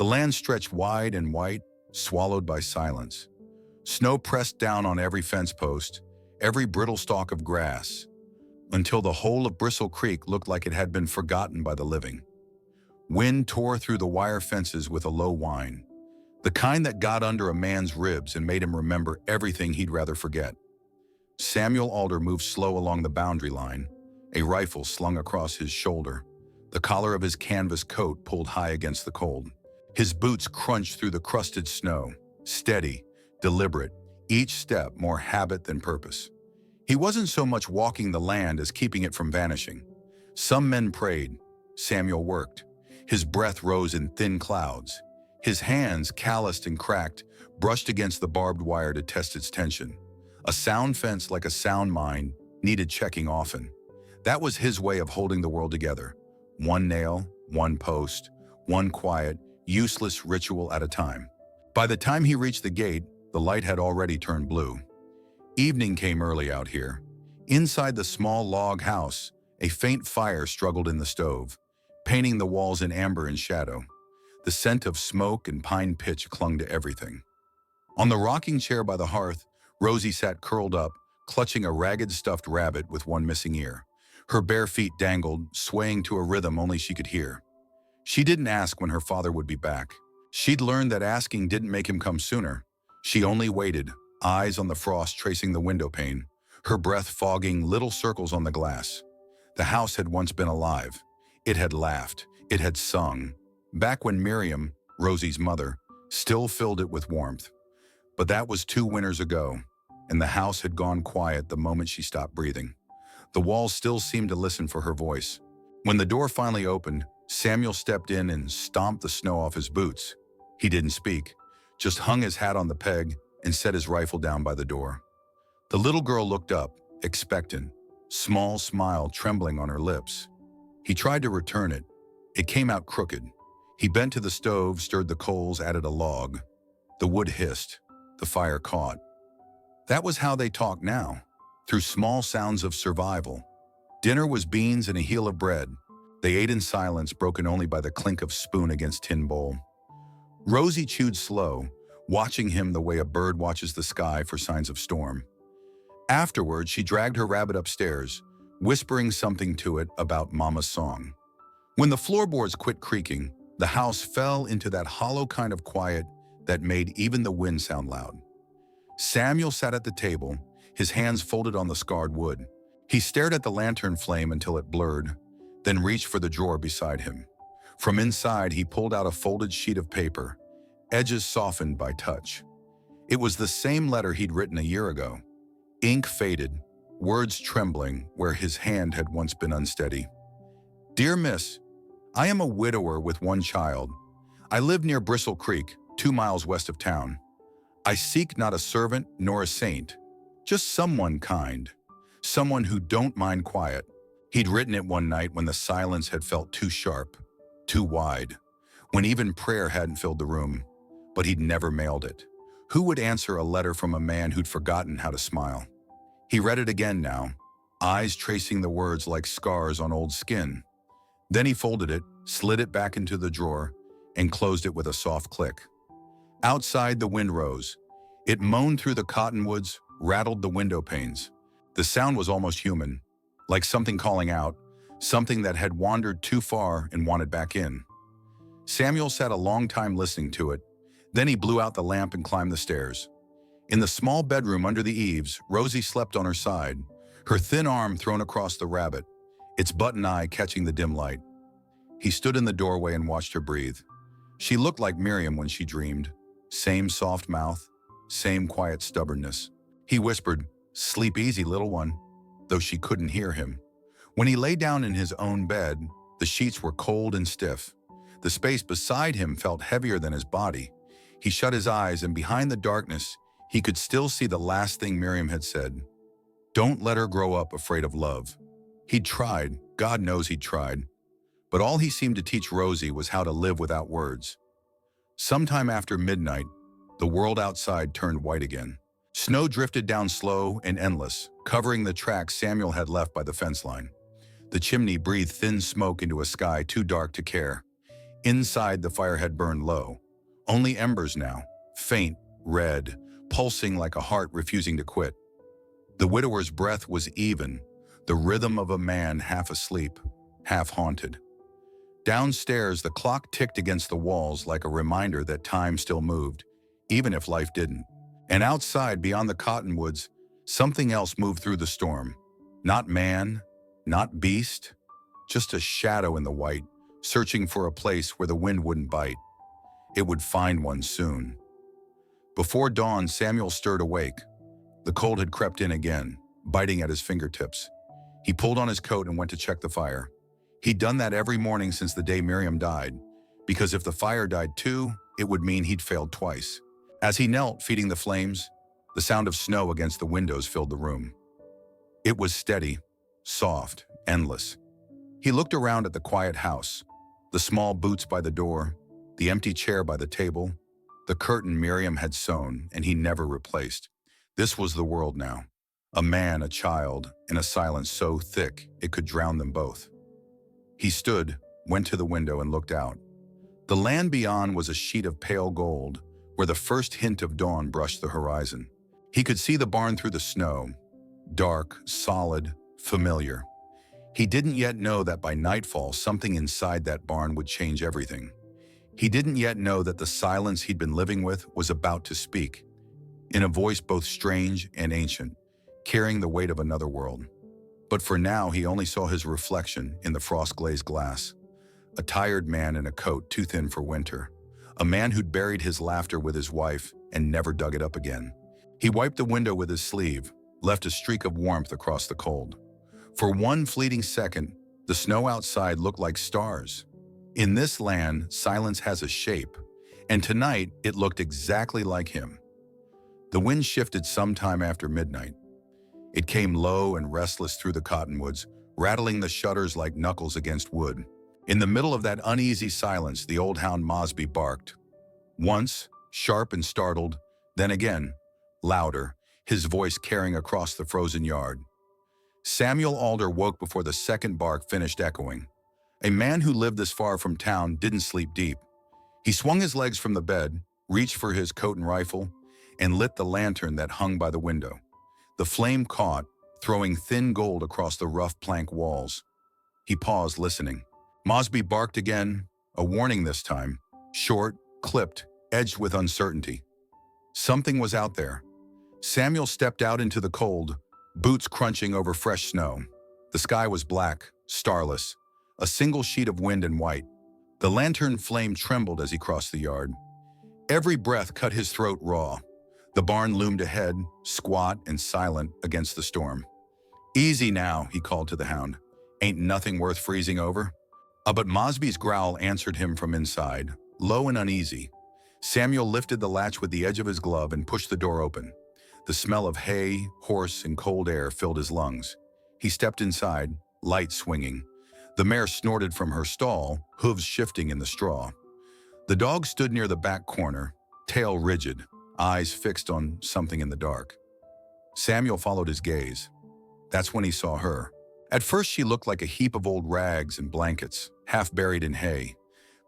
The land stretched wide and white, swallowed by silence. Snow pressed down on every fence post, every brittle stalk of grass, until the whole of Bristle Creek looked like it had been forgotten by the living. Wind tore through the wire fences with a low whine, the kind that got under a man's ribs and made him remember everything he'd rather forget. Samuel Alder moved slow along the boundary line, a rifle slung across his shoulder, the collar of his canvas coat pulled high against the cold. His boots crunched through the crusted snow, steady, deliberate, each step more habit than purpose. He wasn't so much walking the land as keeping it from vanishing. Some men prayed, Samuel worked. His breath rose in thin clouds. His hands, calloused and cracked, brushed against the barbed wire to test its tension. A sound fence, like a sound mind, needed checking often. That was his way of holding the world together. One nail, one post, one quiet, useless ritual at a time. By the time he reached the gate, the light had already turned blue. Evening came early out here. Inside the small log house, a faint fire struggled in the stove, painting the walls in amber and shadow. The scent of smoke and pine pitch clung to everything. On the rocking chair by the hearth, Rosie sat curled up, clutching a ragged stuffed rabbit with one missing ear. Her bare feet dangled, swaying to a rhythm only she could hear. She didn't ask when her father would be back. She'd learned that asking didn't make him come sooner. She only waited, eyes on the frost tracing the window pane, her breath fogging little circles on the glass. The house had once been alive. It had laughed. It had sung. Back when Miriam, Rosie's mother, still filled it with warmth. But that was 2 winters ago, and the house had gone quiet the moment she stopped breathing. The walls still seemed to listen for her voice. When the door finally opened, Samuel stepped in and stomped the snow off his boots. He didn't speak, just hung his hat on the peg and set his rifle down by the door. The little girl looked up, expectant, small smile trembling on her lips. He tried to return it. It came out crooked. He bent to the stove, stirred the coals, added a log. The wood hissed. The fire caught. That was how they talked now, through small sounds of survival. Dinner was beans and a heel of bread. They ate in silence, broken only by the clink of spoon against tin bowl. Rosie chewed slow, watching him the way a bird watches the sky for signs of storm. Afterward, she dragged her rabbit upstairs, whispering something to it about Mama's song. When the floorboards quit creaking, the house fell into that hollow kind of quiet that made even the wind sound loud. Samuel sat at the table, his hands folded on the scarred wood. He stared at the lantern flame until it blurred, then reached for the drawer beside him. From inside, he pulled out a folded sheet of paper, edges softened by touch. It was the same letter he'd written a year ago. Ink faded, words trembling where his hand had once been unsteady. Dear Miss, I am a widower with 1 child. I live near Bristle Creek, 2 miles west of town. I seek not a servant nor a saint, just someone kind, someone who don't mind quiet. He'd written it one night when the silence had felt too sharp, too wide, when even prayer hadn't filled the room, but he'd never mailed it. Who would answer a letter from a man who'd forgotten how to smile? He read it again now, eyes tracing the words like scars on old skin. Then he folded it, slid it back into the drawer, and closed it with a soft click. Outside, the wind rose. It moaned through the cottonwoods, rattled the window panes. The sound was almost human, like something calling out, something that had wandered too far and wanted back in. Samuel sat a long time listening to it. Then he blew out the lamp and climbed the stairs. In the small bedroom under the eaves, Rosie slept on her side, her thin arm thrown across the rabbit, its button eye catching the dim light. He stood in the doorway and watched her breathe. She looked like Miriam when she dreamed. Same soft mouth, same quiet stubbornness. He whispered, "Sleep easy, little one," though she couldn't hear him. When he lay down in his own bed, the sheets were cold and stiff. The space beside him felt heavier than his body. He shut his eyes, and behind the darkness, he could still see the last thing Miriam had said. Don't let her grow up afraid of love. He'd tried, God knows he'd tried. But all he seemed to teach Rosie was how to live without words. Sometime after midnight, the world outside turned white again. Snow drifted down slow and endless, covering the tracks Samuel had left by the fence line. The chimney breathed thin smoke into a sky too dark to care. Inside, the fire had burned low. Only embers now, faint, red, pulsing like a heart refusing to quit. The widower's breath was even, the rhythm of a man half asleep, half haunted. Downstairs, the clock ticked against the walls like a reminder that time still moved, even if life didn't. And outside, beyond the cottonwoods, something else moved through the storm. Not man, not beast, just a shadow in the white, searching for a place where the wind wouldn't bite. It would find one soon. Before dawn, Samuel stirred awake. The cold had crept in again, biting at his fingertips. He pulled on his coat and went to check the fire. He'd done that every morning since the day Miriam died, because if the fire died too, it would mean he'd failed twice. As he knelt, feeding the flames, the sound of snow against the windows filled the room. It was steady, soft, endless. He looked around at the quiet house, the small boots by the door, the empty chair by the table, the curtain Miriam had sewn and he never replaced. This was the world now. A man, a child, in a silence so thick it could drown them both. He stood, went to the window and looked out. The land beyond was a sheet of pale gold, where the first hint of dawn brushed the horizon. He could see the barn through the snow, dark, solid, familiar. He didn't yet know that by nightfall, something inside that barn would change everything. He didn't yet know that the silence he'd been living with was about to speak, in a voice both strange and ancient, carrying the weight of another world. But for now, he only saw his reflection in the frost-glazed glass. A tired man in a coat too thin for winter. A man who'd buried his laughter with his wife and never dug it up again. He wiped the window with his sleeve, left a streak of warmth across the cold. For one fleeting second, the snow outside looked like stars. In this land, silence has a shape, and tonight it looked exactly like him. The wind shifted sometime after midnight. It came low and restless through the cottonwoods, rattling the shutters like knuckles against wood. In the middle of that uneasy silence, the old hound Mosby barked. Once, sharp and startled, then again, louder, his voice carrying across the frozen yard. Samuel Alder woke before the second bark finished echoing. A man who lived this far from town didn't sleep deep. He swung his legs from the bed, reached for his coat and rifle, and lit the lantern that hung by the window. The flame caught, throwing thin gold across the rough plank walls. He paused, listening. Mosby barked again, a warning this time, short, clipped, edged with uncertainty. Something was out there. Samuel stepped out into the cold, boots crunching over fresh snow. The sky was black, starless, a single sheet of wind and white. The lantern flame trembled as he crossed the yard. Every breath cut his throat raw. The barn loomed ahead, squat and silent against the storm. Easy now, he called to the hound. Ain't nothing worth freezing over. But Mosby's growl answered him from inside, low and uneasy. Samuel lifted the latch with the edge of his glove and pushed the door open. The smell of hay, horse, and cold air filled his lungs. He stepped inside, light swinging. The mare snorted from her stall, hooves shifting in the straw. The dog stood near the back corner, tail rigid, eyes fixed on something in the dark. Samuel followed his gaze. That's when he saw her. At first she looked like a heap of old rags and blankets, half buried in hay.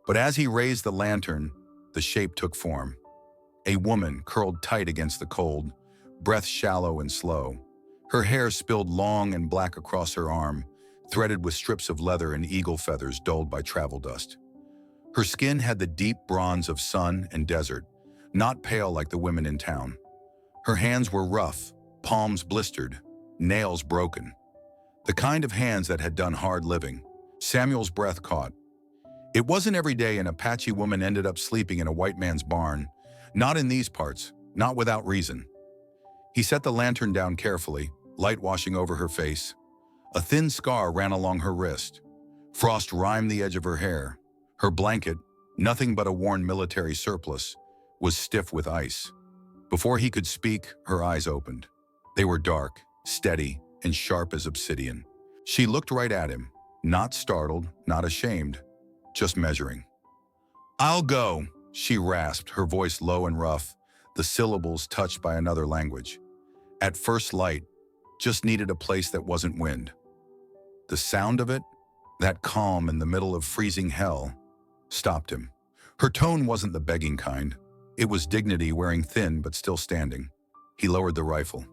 But as he raised the lantern, the shape took form. A woman curled tight against the cold, breath shallow and slow. Her hair spilled long and black across her arm, threaded with strips of leather and eagle feathers dulled by travel dust. Her skin had the deep bronze of sun and desert, not pale like the women in town. Her hands were rough, palms blistered, nails broken. The kind of hands that had done hard living. Samuel's breath caught. It wasn't every day an Apache woman ended up sleeping in a white man's barn. Not in these parts, not without reason. He set the lantern down carefully, light washing over her face. A thin scar ran along her wrist. Frost rimed the edge of her hair. Her blanket, nothing but a worn military surplice, was stiff with ice. Before he could speak, her eyes opened. They were dark, steady, and sharp as obsidian. She looked right at him, not startled, not ashamed, just measuring. "I'll go," she rasped, her voice low and rough, the syllables touched by another language. At first light, just needed a place that wasn't wind. The sound of it, that calm in the middle of freezing hell, stopped him. Her tone wasn't the begging kind. It was dignity wearing thin but still standing. He lowered the rifle.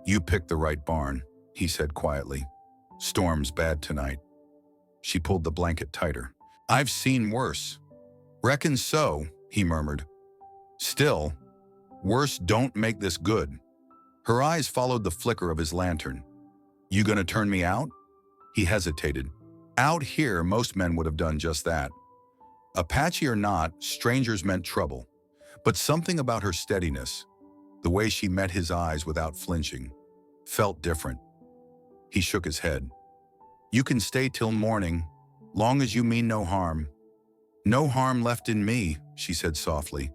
"You picked the right barn," he said quietly. "Storm's bad tonight." She pulled the blanket tighter. "I've seen worse." "Reckon so," he murmured. "Still, worse don't make this good." Her eyes followed the flicker of his lantern. "You gonna turn me out?" He hesitated. Out here, most men would have done just that. Apache or not, strangers meant trouble. But something about her steadiness, the way she met his eyes without flinching, felt different. He shook his head. "You can stay till morning, long as you mean no harm." "No harm left in me," she said softly.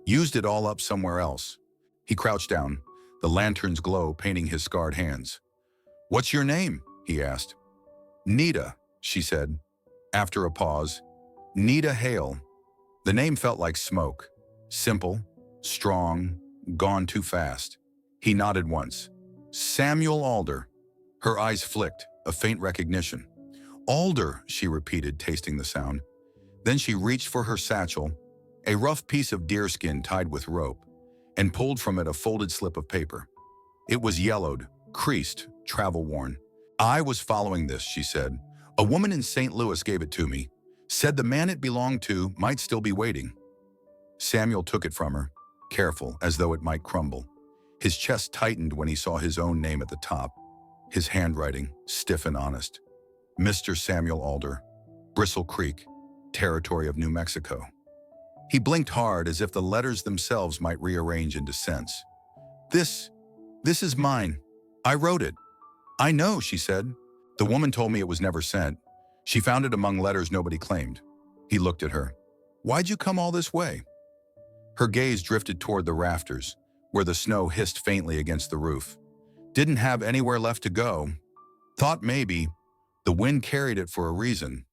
"Used it all up somewhere else." He crouched down, the lantern's glow painting his scarred hands. "What's your name?" he asked. "Nita," she said. After a pause, "Nita Hale." The name felt like smoke. Simple, strong, gone too fast. He nodded once. "Samuel Alder." Her eyes flicked, a faint recognition. "Alder," she repeated, tasting the sound. Then she reached for her satchel, a rough piece of deerskin tied with rope, and pulled from it a folded slip of paper. It was yellowed, creased, travel-worn. "I was following this," she said. "A woman in St. Louis gave it to me. Said the man it belonged to might still be waiting." Samuel took it from her, careful, as though it might crumble. His chest tightened when he saw his own name at the top. His handwriting, stiff and honest. Mr. Samuel Alder, Bristle Creek, territory of New Mexico. He blinked hard as if the letters themselves might rearrange into sense. This is mine. I wrote it." "I know," she said. "The woman told me it was never sent. She found it among letters nobody claimed." He looked at her. "Why'd you come all this way?" Her gaze drifted toward the rafters, where the snow hissed faintly against the roof. "Didn't have anywhere left to go. Thought maybe the wind carried it for a reason."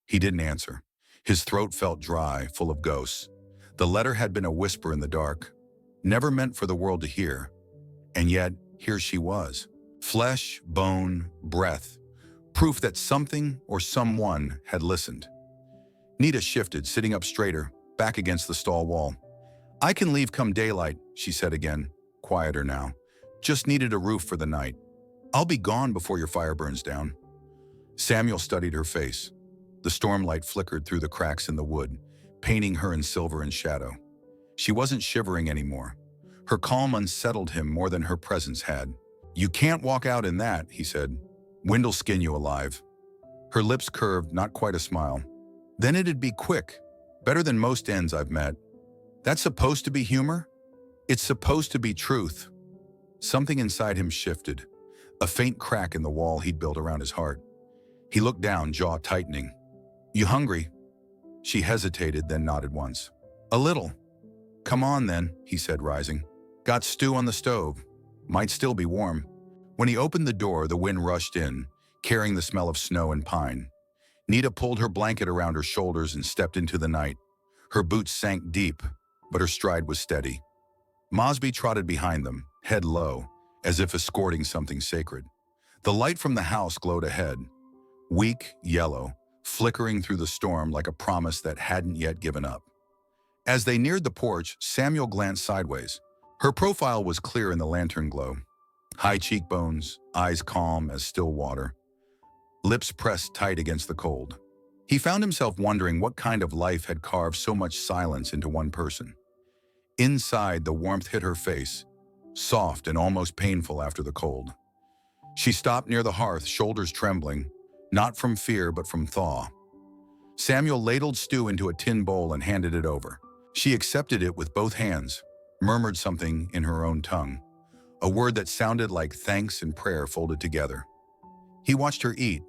He didn't answer. His throat felt dry, full of ghosts. The letter had been a whisper in the dark, never meant for the world to hear. And yet, here she was. Flesh, bone, breath. Proof that something or someone had listened. Nita shifted, sitting up straighter, back against the stall wall. "I can leave come daylight," she said again, quieter now. "Just needed a roof for the night. I'll be gone before your fire burns down." Samuel studied her face. The stormlight flickered through the cracks in the wood, painting her in silver and shadow. She wasn't shivering anymore. Her calm unsettled him more than her presence had. "You can't walk out in that," he said. "Wind'll skin you alive." Her lips curved, not quite a smile. "Then it'd be quick. Better than most ends I've met." "That's supposed to be humor?" "It's supposed to be truth." Something inside him shifted, a faint crack in the wall he'd built around his heart. He looked down, jaw tightening. "You hungry?" She hesitated, then nodded once. "A little." "Come on then," he said, rising. "Got stew on the stove. Might still be warm." When he opened the door, the wind rushed in, carrying the smell of snow and pine. Nita pulled her blanket around her shoulders and stepped into the night. Her boots sank deep, but her stride was steady. Mosby trotted behind them, head low, as if escorting something sacred. The light from the house glowed ahead, weak, yellow, flickering through the storm like a promise that hadn't yet given up. As they neared the porch, Samuel glanced sideways. Her profile was clear in the lantern glow. High cheekbones, eyes calm as still water, lips pressed tight against the cold. He found himself wondering what kind of life had carved so much silence into one person. Inside, the warmth hit her face, soft and almost painful after the cold. She stopped near the hearth, shoulders trembling, not from fear but from thaw. Samuel ladled stew into a tin bowl and handed it over. She accepted it with both hands, murmured something in her own tongue, a word that sounded like thanks and prayer folded together. He watched her eat,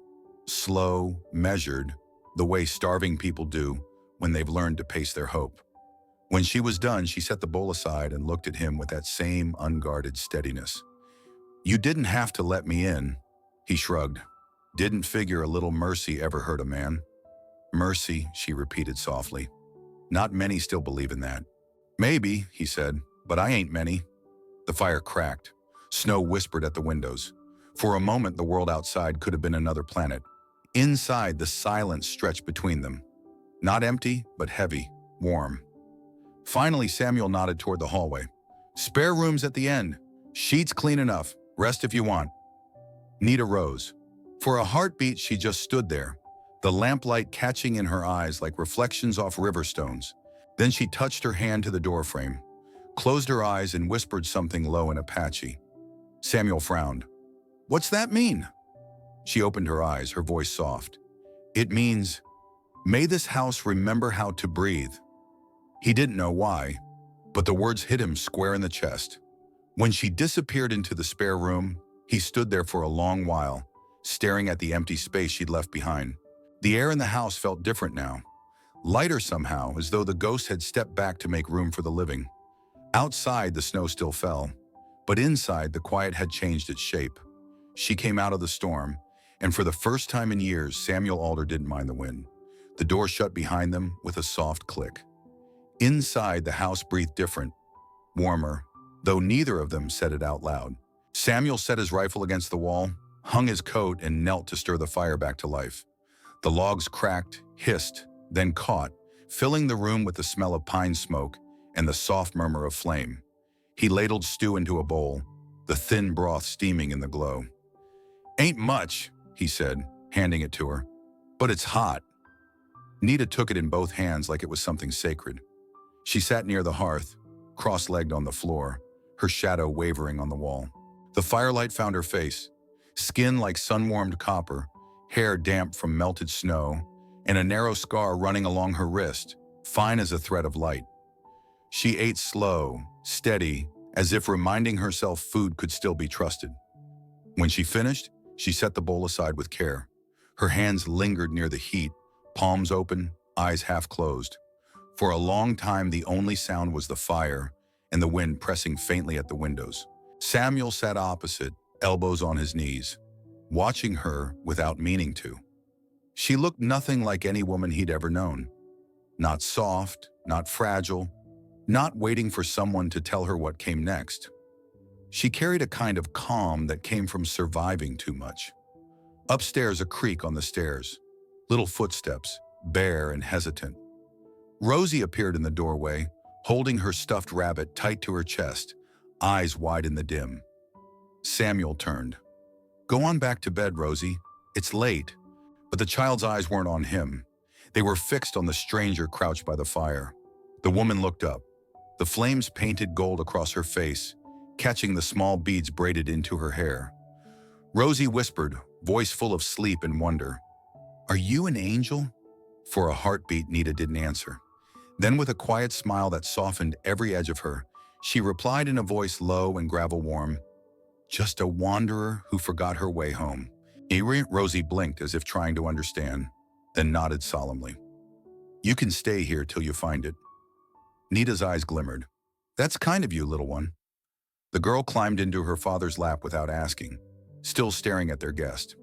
slow, measured, the way starving people do when they've learned to pace their hope. When she was done, she set the bowl aside and looked at him with that same unguarded steadiness. "You didn't have to let me in," he shrugged. "Didn't figure a little mercy ever hurt a man." "Mercy," she repeated softly. "Not many still believe in that." "Maybe," he said, "but I ain't many." The fire cracked. Snow whispered at the windows. For a moment, the world outside could have been another planet. Inside, the silence stretched between them. Not empty, but heavy, warm. Finally, Samuel nodded toward the hallway. Spare rooms at the end. Sheets clean enough. Rest if you want. Nita rose. For a heartbeat, she just stood there, the lamplight catching in her eyes like reflections off river stones. Then she touched her hand to the doorframe, closed her eyes, and whispered something low in Apache. Samuel frowned. What's that mean? She opened her eyes, her voice soft. It means, may this house remember how to breathe. He didn't know why, but the words hit him square in the chest. When she disappeared into the spare room, he stood there for a long while, staring at the empty space she'd left behind. The air in the house felt different now, lighter somehow, as though the ghost had stepped back to make room for the living. Outside, the snow still fell, but inside, the quiet had changed its shape. She came out of the storm, and for the first time in years, Samuel Alder didn't mind the wind. The door shut behind them with a soft click. Inside, the house breathed different, warmer, though neither of them said it out loud. Samuel set his rifle against the wall, hung his coat, and knelt to stir the fire back to life. The logs cracked, hissed, then caught, filling the room with the smell of pine smoke and the soft murmur of flame. He ladled stew into a bowl, the thin broth steaming in the glow. Ain't much, he said, handing it to her, but it's hot. Nita took it in both hands like it was something sacred. She sat near the hearth, cross-legged on the floor, her shadow wavering on the wall. The firelight found her face, skin like sun-warmed copper, hair damp from melted snow, and a narrow scar running along her wrist, fine as a thread of light. She ate slow, steady, as if reminding herself food could still be trusted. When she finished, she set the bowl aside with care. Her hands lingered near the heat, palms open, eyes half closed. For a long time, the only sound was the fire and the wind pressing faintly at the windows. Samuel sat opposite, elbows on his knees, watching her without meaning to. She looked nothing like any woman he'd ever known. Not soft, not fragile, not waiting for someone to tell her what came next. She carried a kind of calm that came from surviving too much. Upstairs, a creak on the stairs. Little footsteps, bare and hesitant. Rosie appeared in the doorway, holding her stuffed rabbit tight to her chest, eyes wide in the dim. Samuel turned. Go on back to bed, Rosie. It's late. But the child's eyes weren't on him. They were fixed on the stranger crouched by the fire. The woman looked up. The flames painted gold across her face, catching the small beads braided into her hair. Rosie whispered, voice full of sleep and wonder, Are you an angel? For a heartbeat, Nita didn't answer. Then with a quiet smile that softened every edge of her, she replied in a voice low and gravel warm, Just a wanderer who forgot her way home. Rosie blinked as if trying to understand, then nodded solemnly. You can stay here till you find it. Nita's eyes glimmered. That's kind of you, little one. The girl climbed into her father's lap without asking, still staring at their guest.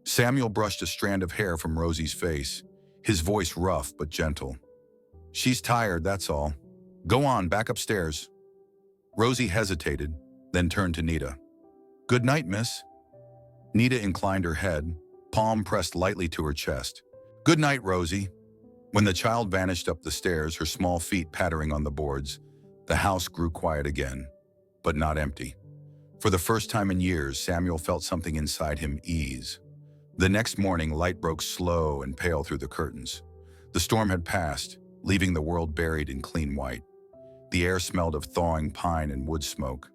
Samuel brushed a strand of hair from Rosie's face, his voice rough but gentle. She's tired, that's all. Go on, back upstairs. Rosie hesitated, then turned to Nita. Good night, miss. Nita inclined her head, palm pressed lightly to her chest. Good night, Rosie. When the child vanished up the stairs, her small feet pattering on the boards, the house grew quiet again, but not empty. For the first time in years, Samuel felt something inside him ease. The next morning, light broke slow and pale through the curtains. The storm had passed, leaving the world buried in clean white. The air smelled of thawing pine and wood smoke.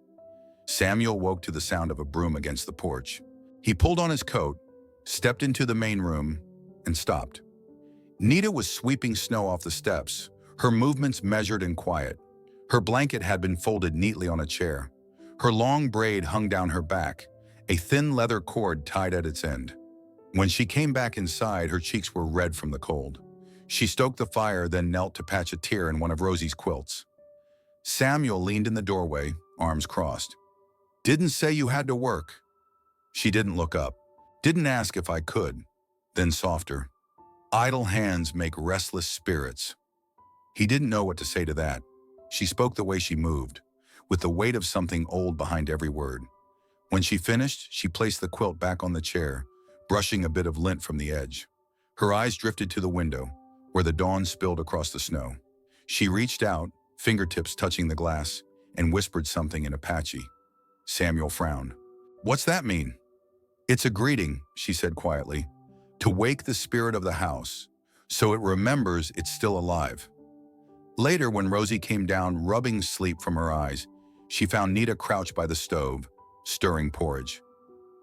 Samuel woke to the sound of a broom against the porch. He pulled on his coat, stepped into the main room, and stopped. Nita was sweeping snow off the steps, her movements measured and quiet. Her blanket had been folded neatly on a chair. Her long braid hung down her back, a thin leather cord tied at its end. When she came back inside, her cheeks were red from the cold. She stoked the fire, then knelt to patch a tear in one of Rosie's quilts. Samuel leaned in the doorway, arms crossed. Didn't say you had to work. She didn't look up. Didn't ask if I could. Then softer. Idle hands make restless spirits. He didn't know what to say to that. She spoke the way she moved, with the weight of something old behind every word. When she finished, she placed the quilt back on the chair, brushing a bit of lint from the edge. Her eyes drifted to the window, where the dawn spilled across the snow. She reached out, fingertips touching the glass, and whispered something in Apache. Samuel frowned. "What's that mean?" "It's a greeting," she said quietly, "to wake the spirit of the house, so it remembers it's still alive." Later, when Rosie came down, rubbing sleep from her eyes, she found Nita crouched by the stove, stirring porridge.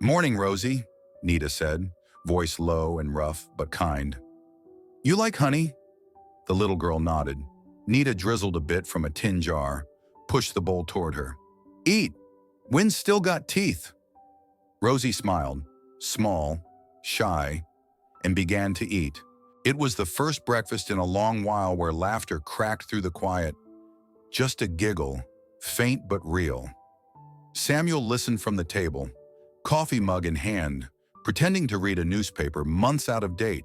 "Morning, Rosie," Nita said, voice low and rough, but kind. "You like honey?" The little girl nodded. Nita drizzled a bit from a tin jar, pushed the bowl toward her. "Eat. Wind's still got teeth." Rosie smiled, small, shy, and began to eat. It was the first breakfast in a long while where laughter cracked through the quiet. Just a giggle, faint but real. Samuel listened from the table, coffee mug in hand, pretending to read a newspaper months out of date.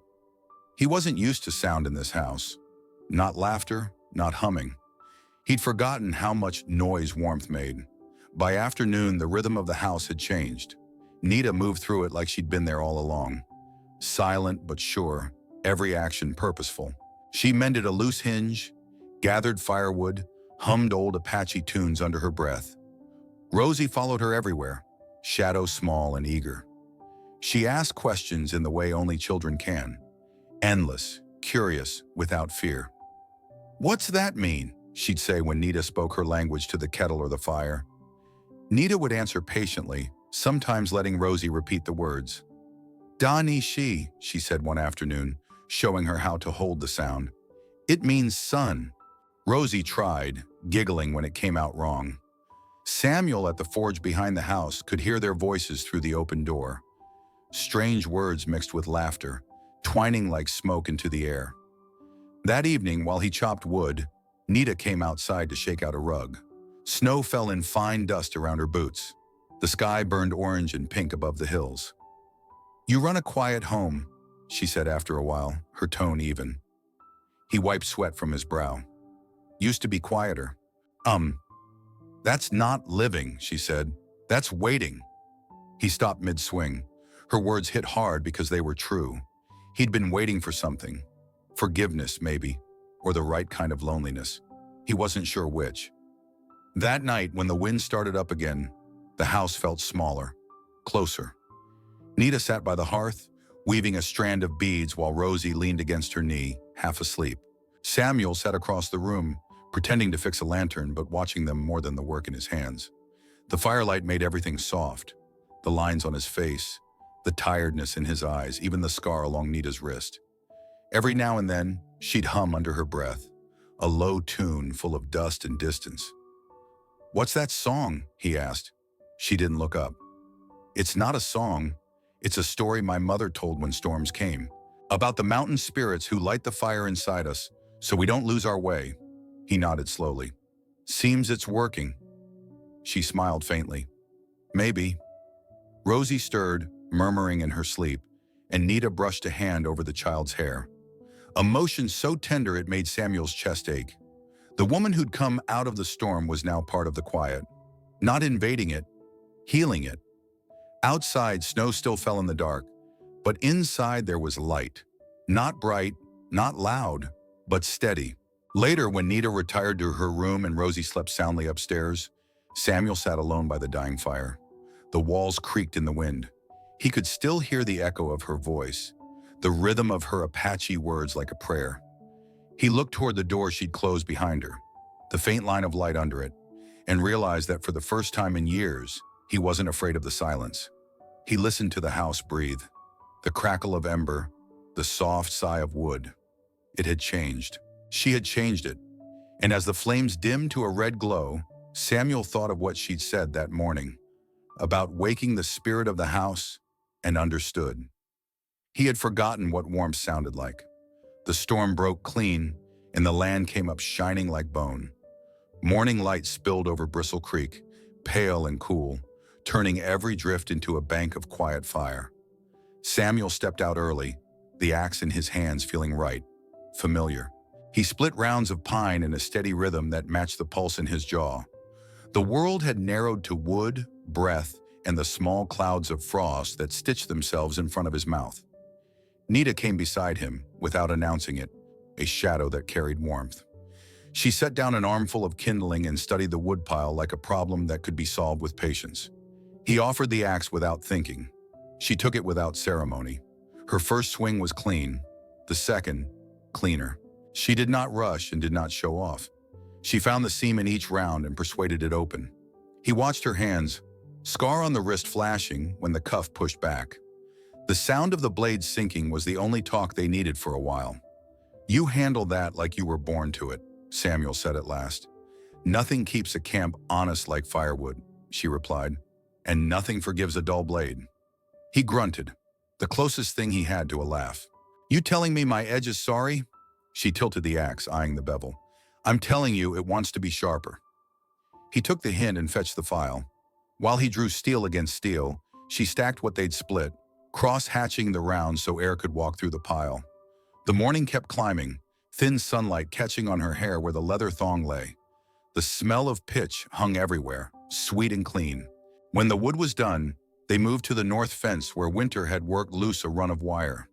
He wasn't used to sound in this house. Not laughter, not humming. He'd forgotten how much noise warmth made. By afternoon, the rhythm of the house had changed. Nita moved through it like she'd been there all along. Silent but sure, every action purposeful. She mended a loose hinge, gathered firewood, hummed old Apache tunes under her breath. Rosie followed her everywhere, shadow small and eager. She asked questions in the way only children can. Endless, curious, without fear. "What's that mean?" she'd say when Nita spoke her language to the kettle or the fire. Nita would answer patiently, sometimes letting Rosie repeat the words. "Da-ni-shi," she said one afternoon, showing her how to hold the sound. "It means sun." Rosie tried, giggling when it came out wrong. Samuel at the forge behind the house could hear their voices through the open door. Strange words mixed with laughter, twining like smoke into the air. That evening, while he chopped wood, Nita came outside to shake out a rug. Snow fell in fine dust around her boots. The sky burned orange and pink above the hills. "You run a quiet home," she said after a while, her tone even. He wiped sweat from his brow. "Used to be quieter." That's not living," she said. "That's waiting." He stopped mid-swing. Her words hit hard because they were true. He'd been waiting for something. Forgiveness, maybe, or the right kind of loneliness. He wasn't sure which. That night, when the wind started up again, the house felt smaller, closer. Nita sat by the hearth, weaving a strand of beads while Rosie leaned against her knee, half asleep. Samuel sat across the room, pretending to fix a lantern but watching them more than the work in his hands. The firelight made everything soft, the lines on his face, the tiredness in his eyes, even the scar along Nita's wrist. Every now and then, she'd hum under her breath, a low tune full of dust and distance. "What's that song?" he asked. She didn't look up. "It's not a song. It's a story my mother told when storms came, about the mountain spirits who light the fire inside us so we don't lose our way." He nodded slowly. "Seems it's working." She smiled faintly. "Maybe." Rosie stirred, murmuring in her sleep, and Nita brushed a hand over the child's hair. A motion so tender it made Samuel's chest ache. The woman who'd come out of the storm was now part of the quiet, not invading it, healing it. Outside, snow still fell in the dark, but inside there was light. Not bright, not loud, but steady. Later, when Nita retired to her room and Rosie slept soundly upstairs, Samuel sat alone by the dying fire. The walls creaked in the wind. He could still hear the echo of her voice, the rhythm of her Apache words like a prayer. He looked toward the door she'd closed behind her, the faint line of light under it, and realized that for the first time in years, he wasn't afraid of the silence. He listened to the house breathe, the crackle of ember, the soft sigh of wood. It had changed. She had changed it. And as the flames dimmed to a red glow, Samuel thought of what she'd said that morning, about waking the spirit of the house, and understood. He had forgotten what warmth sounded like. The storm broke clean, and the land came up shining like bone. Morning light spilled over Bristle Creek, pale and cool, turning every drift into a bank of quiet fire. Samuel stepped out early, the axe in his hands feeling right, familiar. He split rounds of pine in a steady rhythm that matched the pulse in his jaw. The world had narrowed to wood, breath, and the small clouds of frost that stitched themselves in front of his mouth. Nita came beside him, without announcing it, a shadow that carried warmth. She set down an armful of kindling and studied the woodpile like a problem that could be solved with patience. He offered the axe without thinking. She took it without ceremony. Her first swing was clean, the second, cleaner. She did not rush and did not show off. She found the seam in each round and persuaded it open. He watched her hands, scar on the wrist flashing when the cuff pushed back. The sound of the blade sinking was the only talk they needed for a while. "You handle that like you were born to it," Samuel said at last. "Nothing keeps a camp honest like firewood," she replied, "and nothing forgives a dull blade." He grunted, the closest thing he had to a laugh. "You telling me my edge is sorry?" She tilted the axe, eyeing the bevel. "I'm telling you it wants to be sharper." He took the hint and fetched the file. While he drew steel against steel, she stacked what they'd split, cross-hatching the rounds so air could walk through the pile. The morning kept climbing, thin sunlight catching on her hair where the leather thong lay. The smell of pitch hung everywhere, sweet and clean. When the wood was done, they moved to the north fence where Winter had worked loose a run of wire.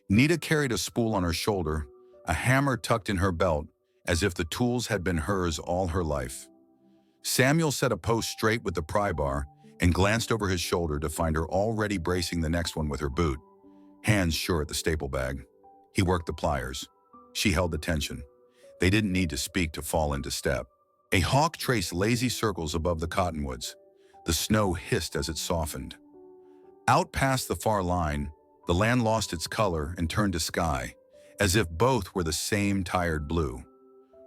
Nita carried a spool on her shoulder, a hammer tucked in her belt, as if the tools had been hers all her life. Samuel set a post straight with the pry bar and glanced over his shoulder to find her already bracing the next one with her boot, hands sure at the staple bag. He worked the pliers. She held the tension. They didn't need to speak to fall into step. A hawk traced lazy circles above the cottonwoods. The snow hissed as it softened. Out past the far line, the land lost its color and turned to sky, as if both were the same tired blue.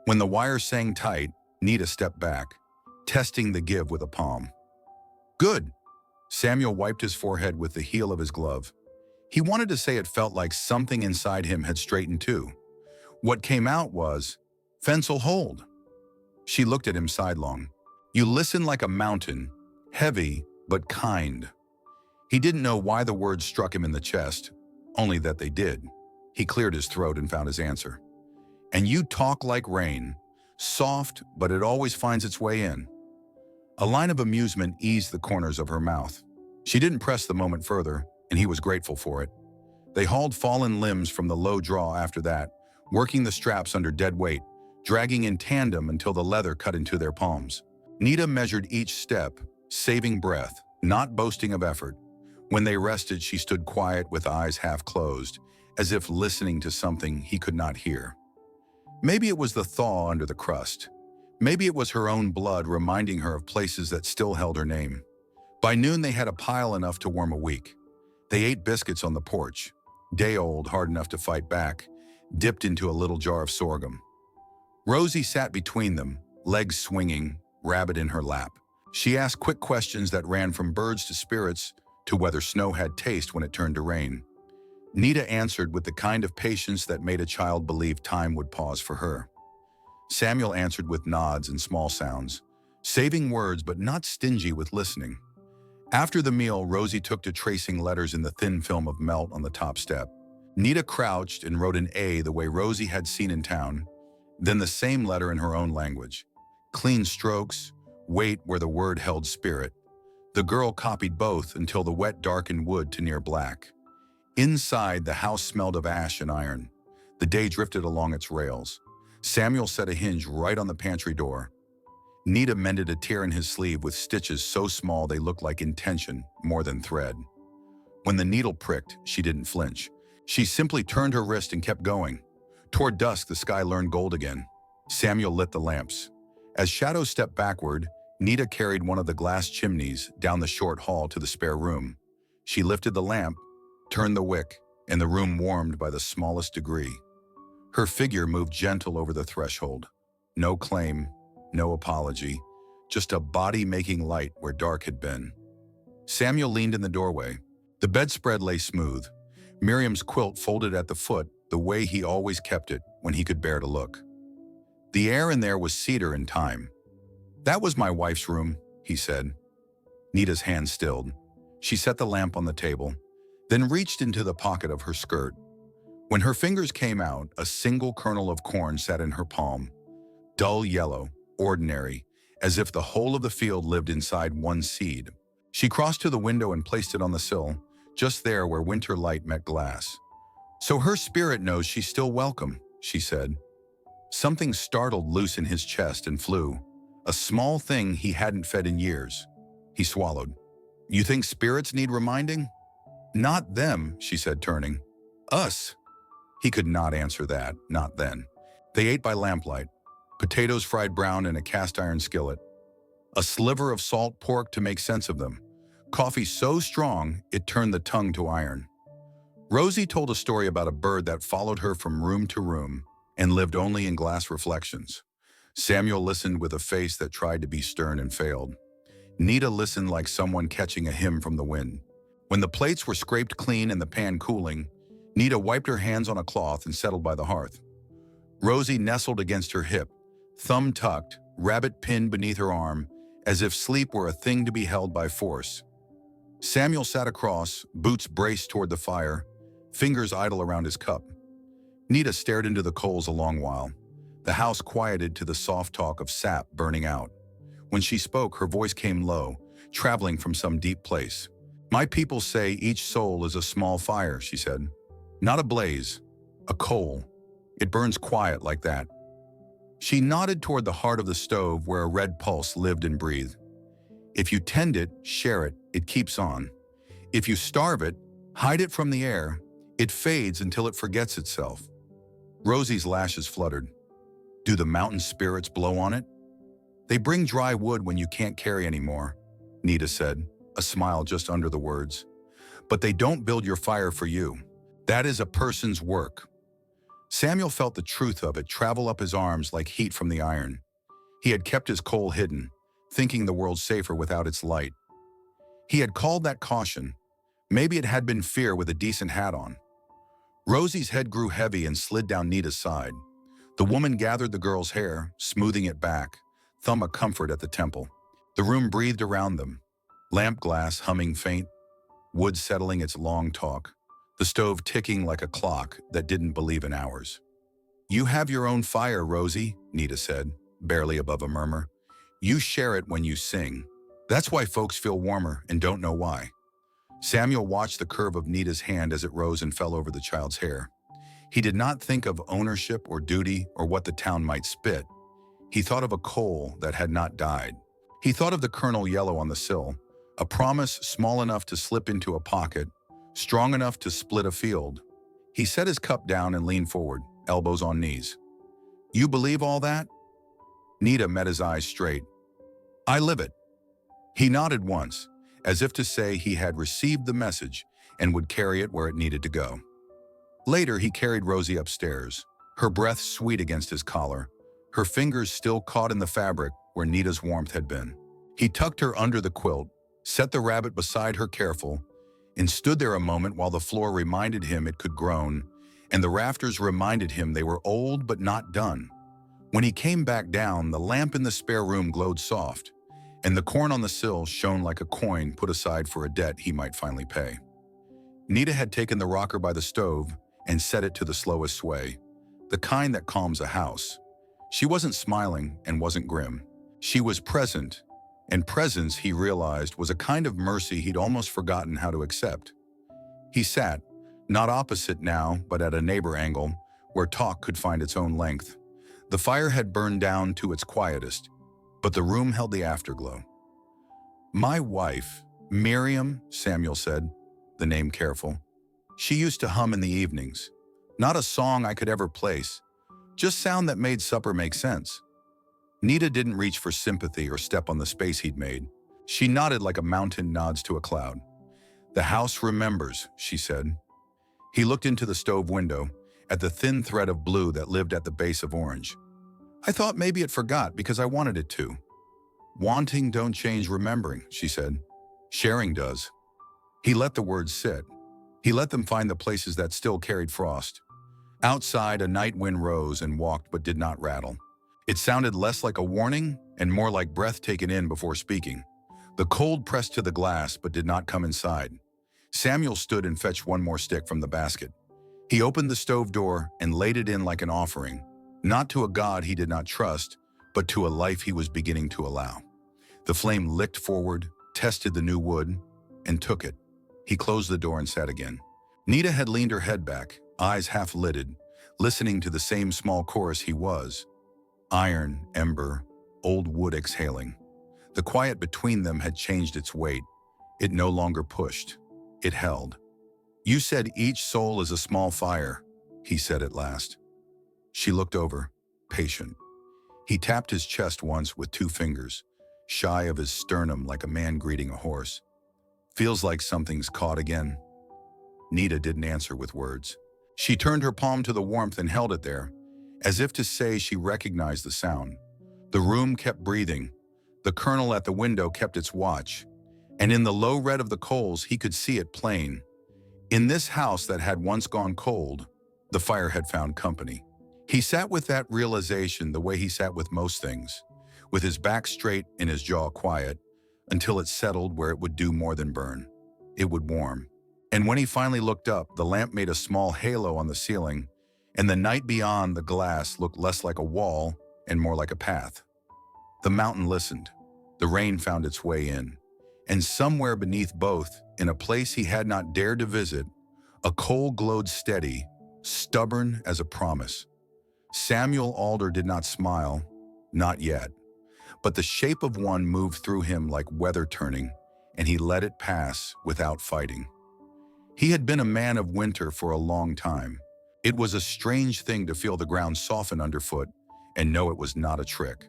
When the wire sang tight, Nita stepped back, testing the give with a palm. "Good." Samuel wiped his forehead with the heel of his glove. He wanted to say it felt like something inside him had straightened too. What came out was, "Fence'll hold." She looked at him sidelong. "You listen like a mountain, heavy but kind." He didn't know why the words struck him in the chest, only that they did. He cleared his throat and found his answer. "And you talk like rain, soft, but it always finds its way in." A line of amusement eased the corners of her mouth. She didn't press the moment further, and he was grateful for it. They hauled fallen limbs from the low draw after that, working the straps under dead weight, dragging in tandem until the leather cut into their palms. Nita measured each step, saving breath, not boasting of effort. When they rested, she stood quiet with eyes half closed, as if listening to something he could not hear. Maybe it was the thaw under the crust. Maybe it was her own blood reminding her of places that still held her name. By noon, they had a pile enough to warm a week. They ate biscuits on the porch, day-old, hard enough to fight back, dipped into a little jar of sorghum. Rosie sat between them, legs swinging, rabbit in her lap. She asked quick questions that ran from birds to spirits to whether snow had taste when it turned to rain. Nita answered with the kind of patience that made a child believe time would pause for her. Samuel answered with nods and small sounds, saving words but not stingy with listening. After the meal, Rosie took to tracing letters in the thin film of melt on the top step. Nita crouched and wrote an A the way Rosie had seen in town, then the same letter in her own language. Clean strokes, weight where the word held spirit. The girl copied both until the wet darkened wood to near black. Inside, the house smelled of ash and iron. The day drifted along its rails. Samuel set a hinge right on the pantry door. Nita mended a tear in his sleeve with stitches so small they looked like intention more than thread. When the needle pricked, she didn't flinch. She simply turned her wrist and kept going. Toward dusk, the sky learned gold again. Samuel lit the lamps. As shadows stepped backward, Nita carried one of the glass chimneys down the short hall to the spare room. She lifted the lamp, turned the wick, and the room warmed by the smallest degree. Her figure moved gentle over the threshold. No claim, no apology, just a body making light where dark had been. Samuel leaned in the doorway. The bedspread lay smooth, Miriam's quilt folded at the foot the way he always kept it when he could bear to look. The air in there was cedar and thyme. "That was my wife's room," he said. Nita's hand stilled. She set the lamp on the table, then reached into the pocket of her skirt. When her fingers came out, a single kernel of corn sat in her palm, dull yellow, ordinary, as if the whole of the field lived inside one seed. She crossed to the window and placed it on the sill, just there where winter light met glass. "So her spirit knows she's still welcome," she said. Something startled loose in his chest and flew. A small thing he hadn't fed in years. He swallowed. You think spirits need reminding? Not them, she said, turning. Us. He could not answer that, not then. They ate by lamplight. Potatoes fried brown in a cast-iron skillet. A sliver of salt pork to make sense of them. Coffee so strong, it turned the tongue to iron. Rosie told a story about a bird that followed her from room to room and lived only in glass reflections. Samuel listened with a face that tried to be stern and failed. Nita listened like someone catching a hymn from the wind. When the plates were scraped clean and the pan cooling, Nita wiped her hands on a cloth and settled by the hearth. Rosie nestled against her hip, thumb tucked, rabbit pinned beneath her arm, as if sleep were a thing to be held by force. Samuel sat across, boots braced toward the fire, fingers idle around his cup. Nita stared into the coals a long while. The house quieted to the soft talk of sap burning out. When she spoke, her voice came low, traveling from some deep place. My people say each soul is a small fire, she said. Not a blaze, a coal. It burns quiet like that. She nodded toward the heart of the stove where a red pulse lived and breathed. If you tend it, share it, it keeps on. If you starve it, hide it from the air, it fades until it forgets itself. Rosie's lashes fluttered. Do the mountain spirits blow on it? They bring dry wood when you can't carry anymore, Nita said, a smile just under the words. But they don't build your fire for you. That is a person's work. Samuel felt the truth of it travel up his arms like heat from the iron. He had kept his coal hidden, thinking the world safer without its light. He had called that caution. Maybe it had been fear with a decent hat on. Rosie's head grew heavy and slid down Nita's side. The woman gathered the girl's hair, smoothing it back, thumb a comfort at the temple. The room breathed around them, lamp glass humming faint, wood settling its long talk, the stove ticking like a clock that didn't believe in hours. You have your own fire, Rosie, Nita said, barely above a murmur. You share it when you sing. That's why folks feel warmer and don't know why. Samuel watched the curve of Nita's hand as it rose and fell over the child's hair. He did not think of ownership or duty or what the town might spit. He thought of a coal that had not died. He thought of the kernel yellow on the sill, a promise small enough to slip into a pocket, strong enough to split a field. He set his cup down and leaned forward, elbows on knees. You believe all that? Nita met his eyes straight. I live it. He nodded once, as if to say he had received the message and would carry it where it needed to go. Later, he carried Rosie upstairs, her breath sweet against his collar, her fingers still caught in the fabric where Nita's warmth had been. He tucked her under the quilt, set the rabbit beside her careful, and stood there a moment while the floor reminded him it could groan, and the rafters reminded him they were old but not done. When he came back down, the lamp in the spare room glowed soft, and the corn on the sill shone like a coin put aside for a debt he might finally pay. Nita had taken the rocker by the stove and set it to the slowest sway, the kind that calms a house. She wasn't smiling and wasn't grim. She was present, and presence, he realized, was a kind of mercy he'd almost forgotten how to accept. He sat, not opposite now, but at a neighbor angle, where talk could find its own length. The fire had burned down to its quietest, but the room held the afterglow. My wife, Miriam, Samuel said, the name careful. She used to hum in the evenings. Not a song I could ever place, just sound that made supper make sense. Nita didn't reach for sympathy or step on the space he'd made. She nodded like a mountain nods to a cloud. The house remembers, she said. He looked into the stove window, at the thin thread of blue that lived at the base of orange. I thought maybe it forgot because I wanted it to. Wanting don't change remembering, she said. Sharing does. He let the words sit. He let them find the places that still carried frost. Outside, a night wind rose and walked but did not rattle. It sounded less like a warning and more like breath taken in before speaking. The cold pressed to the glass but did not come inside. Samuel stood and fetched one more stick from the basket. He opened the stove door and laid it in like an offering, not to a god he did not trust, but to a life he was beginning to allow. The flame licked forward, tested the new wood, and took it. He closed the door and sat again. Nita had leaned her head back, eyes half-lidded, listening to the same small chorus he was. Iron, ember, old wood exhaling. The quiet between them had changed its weight. It no longer pushed. It held. "You said each soul is a small fire," he said at last. She looked over, patient. He tapped his chest once with 2 fingers, shy of his sternum like a man greeting a horse. "Feels like something's caught again." Nita didn't answer with words. She turned her palm to the warmth and held it there, as if to say she recognized the sound. The room kept breathing. The colonel at the window kept its watch, and in the low red of the coals he could see it plain. In this house that had once gone cold, the fire had found company. He sat with that realization the way he sat with most things, with his back straight and his jaw quiet, until it settled where it would do more than burn. It would warm. And when he finally looked up, the lamp made a small halo on the ceiling, and the night beyond the glass looked less like a wall and more like a path. The mountain listened. The rain found its way in. And somewhere beneath both, in a place he had not dared to visit, a coal glowed steady, stubborn as a promise. Samuel Alder did not smile, not yet. But the shape of one moved through him like weather turning, and he let it pass without fighting. He had been a man of winter for a long time. It was a strange thing to feel the ground soften underfoot and know it was not a trick.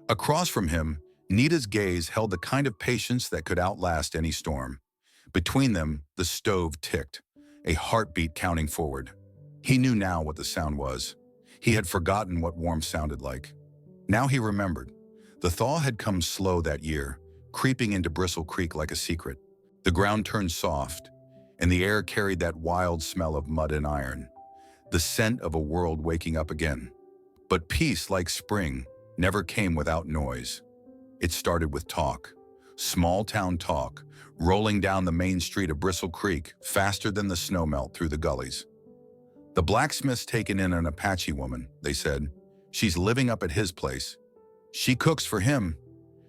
Across from him, Nita's gaze held the kind of patience that could outlast any storm. Between them, the stove ticked, a heartbeat counting forward. He knew now what the sound was. He had forgotten what warmth sounded like. Now he remembered. The thaw had come slow that year, creeping into Bristle Creek like a secret. The ground turned soft, and the air carried that wild smell of mud and iron, the scent of a world waking up again. But peace, like spring, never came without noise. It started with talk, small-town talk, rolling down the main street of Bristle Creek faster than the snowmelt through the gullies. "The blacksmith's taken in an Apache woman," they said. "She's living up at his place. She cooks for him.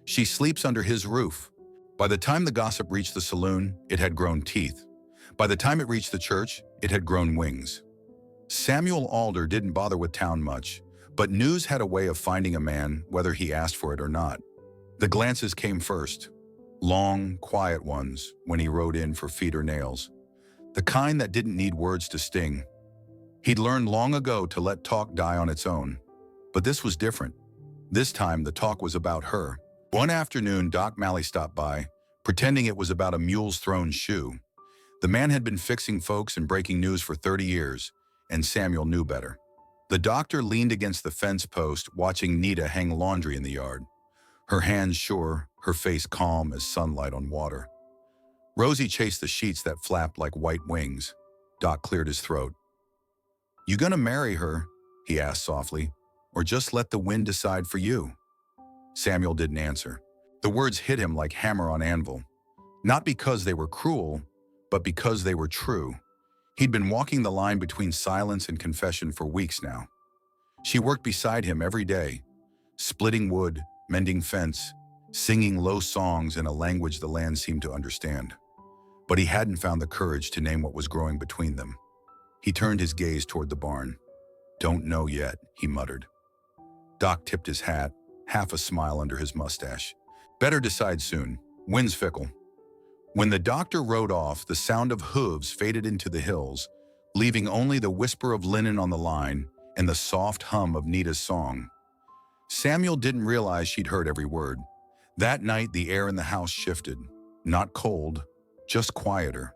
She sleeps under his roof." By the time the gossip reached the saloon, it had grown teeth. By the time it reached the church, it had grown wings. Samuel Alder didn't bother with town much, but news had a way of finding a man whether he asked for it or not. The glances came first, long, quiet ones when he rode in for feet or nails, the kind that didn't need words to sting. He'd learned long ago to let talk die on its own, but this was different. This time the talk was about her. One afternoon, Doc Malley stopped by, pretending it was about a mule's thrown shoe. The man had been fixing folks and breaking news for 30 years, and Samuel knew better. The doctor leaned against the fence post, watching Nita hang laundry in the yard. Her hands sure, her face calm as sunlight on water. Rosie chased the sheets that flapped like white wings. Doc cleared his throat. "You gonna marry her?" he asked softly, "or just let the wind decide for you?" Samuel didn't answer. The words hit him like hammer on anvil. Not because they were cruel, but because they were true. He'd been walking the line between silence and confession for weeks now. She worked beside him every day, splitting wood, mending fence, singing low songs in a language the land seemed to understand. But he hadn't found the courage to name what was growing between them. He turned his gaze toward the barn. "Don't know yet," he muttered. Doc tipped his hat, half a smile under his mustache. "Better decide soon. Wind's fickle." When the doctor rode off, the sound of hooves faded into the hills, leaving only the whisper of linen on the line and the soft hum of Nita's song. Samuel didn't realize she'd heard every word. That night, the air in the house shifted. Not cold, just quieter.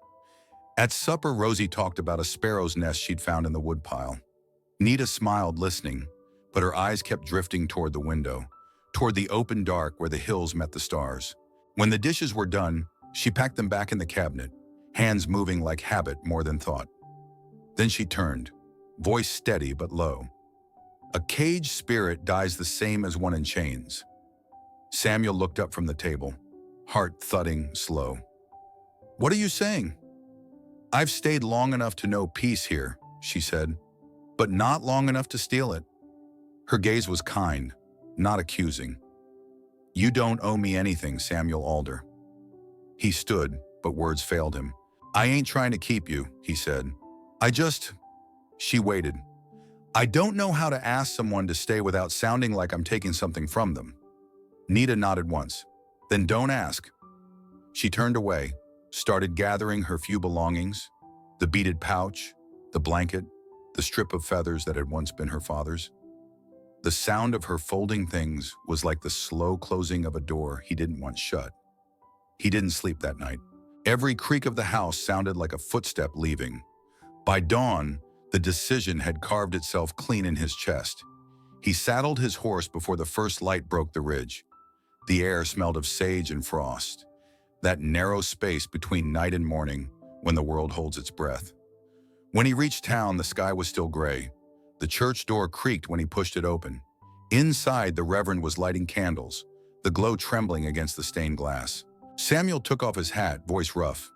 At supper, Rosie talked about a sparrow's nest she'd found in the woodpile. Nita smiled, listening, but her eyes kept drifting toward the window, toward the open dark where the hills met the stars. When the dishes were done, she packed them back in the cabinet, hands moving like habit more than thought. Then she turned, voice steady but low. "A caged spirit dies the same as one in chains." Samuel looked up from the table, heart thudding slow. "What are you saying?" "I've stayed long enough to know peace here," she said, "but not long enough to steal it." Her gaze was kind, not accusing. "You don't owe me anything, Samuel Alder." He stood, but words failed him. "I ain't trying to keep you," he said. "I just..." She waited. I don't know how to ask someone to stay without sounding like I'm taking something from them. Nita nodded once. Then don't ask. She turned away, started gathering her few belongings, the beaded pouch, the blanket, the strip of feathers that had once been her father's. The sound of her folding things was like the slow closing of a door he didn't want shut. He didn't sleep that night. Every creak of the house sounded like a footstep leaving. By dawn, the decision had carved itself clean in his chest. He saddled his horse before the first light broke the ridge. The air smelled of sage and frost, that narrow space between night and morning when the world holds its breath. When he reached town, the sky was still gray. The church door creaked when he pushed it open. Inside, the Reverend was lighting candles, the glow trembling against the stained glass. Samuel took off his hat, voice rough.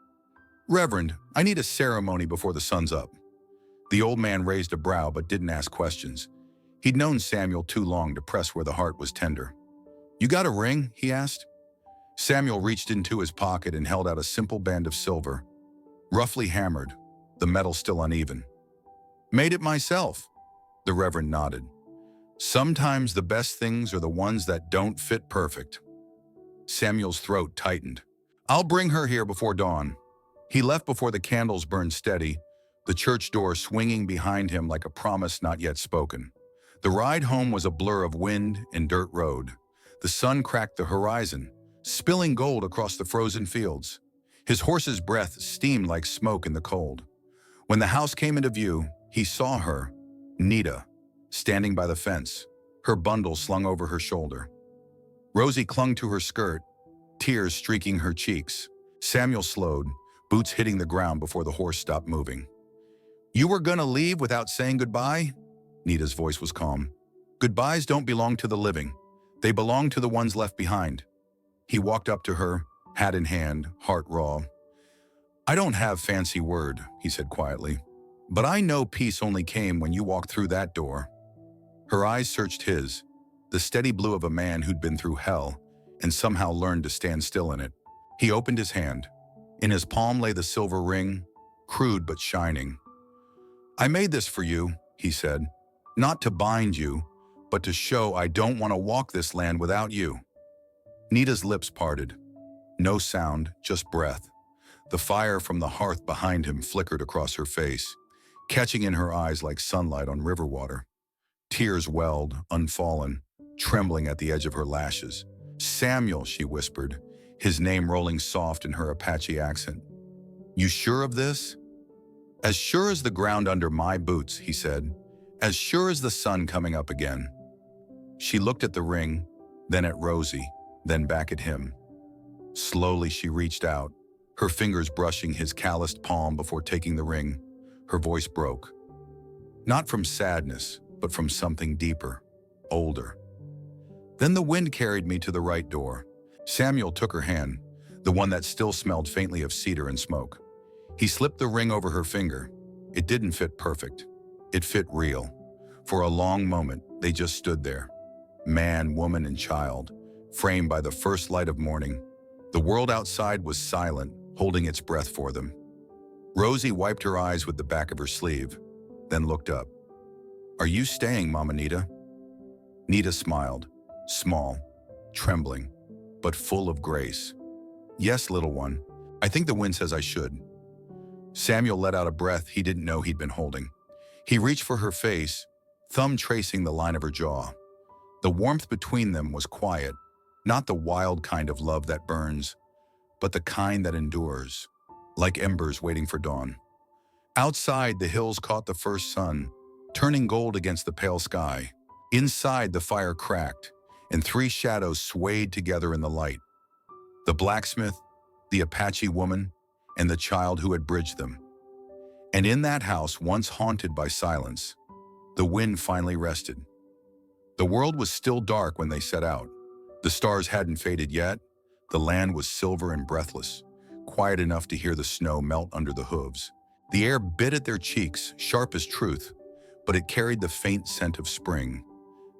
"Reverend, I need a ceremony before the sun's up." The old man raised a brow but didn't ask questions. He'd known Samuel too long to press where the heart was tender. "You got a ring?" he asked. Samuel reached into his pocket and held out a simple band of silver, roughly hammered, the metal still uneven. "Made it myself," the Reverend nodded. "Sometimes the best things are the ones that don't fit perfect." Samuel's throat tightened. "I'll bring her here before dawn." He left before the candles burned steady, the church door swinging behind him like a promise not yet spoken. The ride home was a blur of wind and dirt road. The sun cracked the horizon, spilling gold across the frozen fields. His horse's breath steamed like smoke in the cold. When the house came into view, he saw her, Nita, standing by the fence, her bundle slung over her shoulder. Rosie clung to her skirt, tears streaking her cheeks. Samuel slowed, boots hitting the ground before the horse stopped moving. "You were gonna leave without saying goodbye?" Nita's voice was calm. "Goodbyes don't belong to the living. They belong to the ones left behind." He walked up to her, hat in hand, heart raw. "I don't have fancy word," he said quietly, "but I know peace only came when you walked through that door." Her eyes searched his, the steady blue of a man who'd been through hell and somehow learned to stand still in it. He opened his hand. In his palm lay the silver ring, crude but shining. "I made this for you," he said, "not to bind you, but to show I don't want to walk this land without you." Nita's lips parted. No sound, just breath. The fire from the hearth behind him flickered across her face, catching in her eyes like sunlight on river water. Tears welled, unfallen, trembling at the edge of her lashes. "Samuel," she whispered, his name rolling soft in her Apache accent. "You sure of this?" "As sure as the ground under my boots," he said. "As sure as the sun coming up again." She looked at the ring, then at Rosie, then back at him. Slowly she reached out, her fingers brushing his calloused palm before taking the ring. Her voice broke. Not from sadness, but from something deeper, older. Then the wind carried me to the right door. Samuel took her hand, the one that still smelled faintly of cedar and smoke. He slipped the ring over her finger. It didn't fit perfect. It fit real. For a long moment, they just stood there. Man, woman, and child, framed by the first light of morning. The world outside was silent, holding its breath for them. Rosie wiped her eyes with the back of her sleeve, then looked up. "Are you staying, Mama Nita?" Nita smiled, small, trembling, but full of grace. "Yes, little one. I think the wind says I should." Samuel let out a breath he didn't know he'd been holding. He reached for her face, thumb tracing the line of her jaw. The warmth between them was quiet, not the wild kind of love that burns, but the kind that endures, like embers waiting for dawn. Outside, the hills caught the first sun, turning gold against the pale sky. Inside, the fire cracked, and three shadows swayed together in the light. The blacksmith, the Apache woman, and the child who had bridged them. And in that house, once haunted by silence, the wind finally rested. The world was still dark when they set out. The stars hadn't faded yet. The land was silver and breathless, quiet enough to hear the snow melt under the hooves. The air bit at their cheeks, sharp as truth, but it carried the faint scent of spring.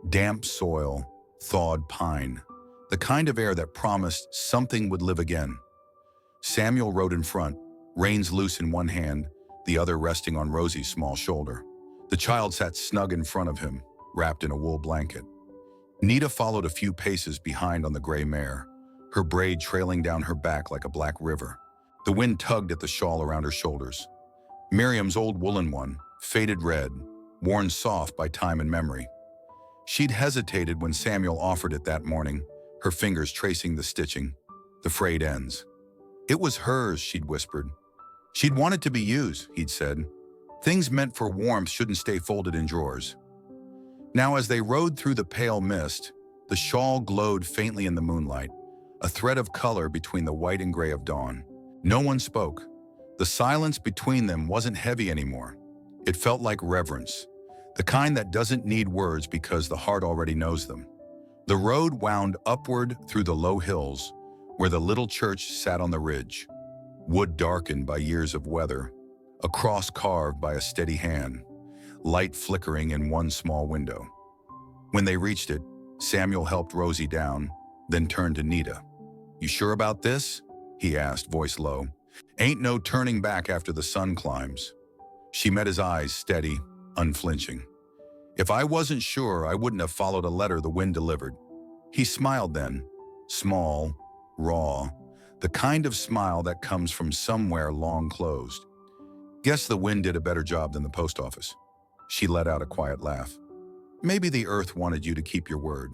Damp soil, thawed pine, the kind of air that promised something would live again. Samuel rode in front, reins loose in one hand, the other resting on Rosie's small shoulder. The child sat snug in front of him, wrapped in a wool blanket. Nita followed a few paces behind on the gray mare, her braid trailing down her back like a black river. The wind tugged at the shawl around her shoulders. Miriam's old woolen one, faded red, worn soft by time and memory. She'd hesitated when Samuel offered it that morning, her fingers tracing the stitching, the frayed ends. It was hers, she'd whispered. She'd wanted to be used, he'd said. Things meant for warmth shouldn't stay folded in drawers. Now, as they rode through the pale mist, the shawl glowed faintly in the moonlight, a thread of color between the white and gray of dawn. No one spoke. The silence between them wasn't heavy anymore. It felt like reverence, the kind that doesn't need words because the heart already knows them. The road wound upward through the low hills, where the little church sat on the ridge, wood darkened by years of weather, a cross carved by a steady hand, light flickering in one small window. When they reached it, Samuel helped Rosie down, then turned to Nita. "You sure about this?" he asked, voice low. "Ain't no turning back after the sun climbs." She met his eyes, steady, unflinching. "If I wasn't sure, I wouldn't have followed a letter the wind delivered." He smiled then, small, raw, the kind of smile that comes from somewhere long closed. "Guess the wind did a better job than the post office." She let out a quiet laugh. "Maybe the earth wanted you to keep your word."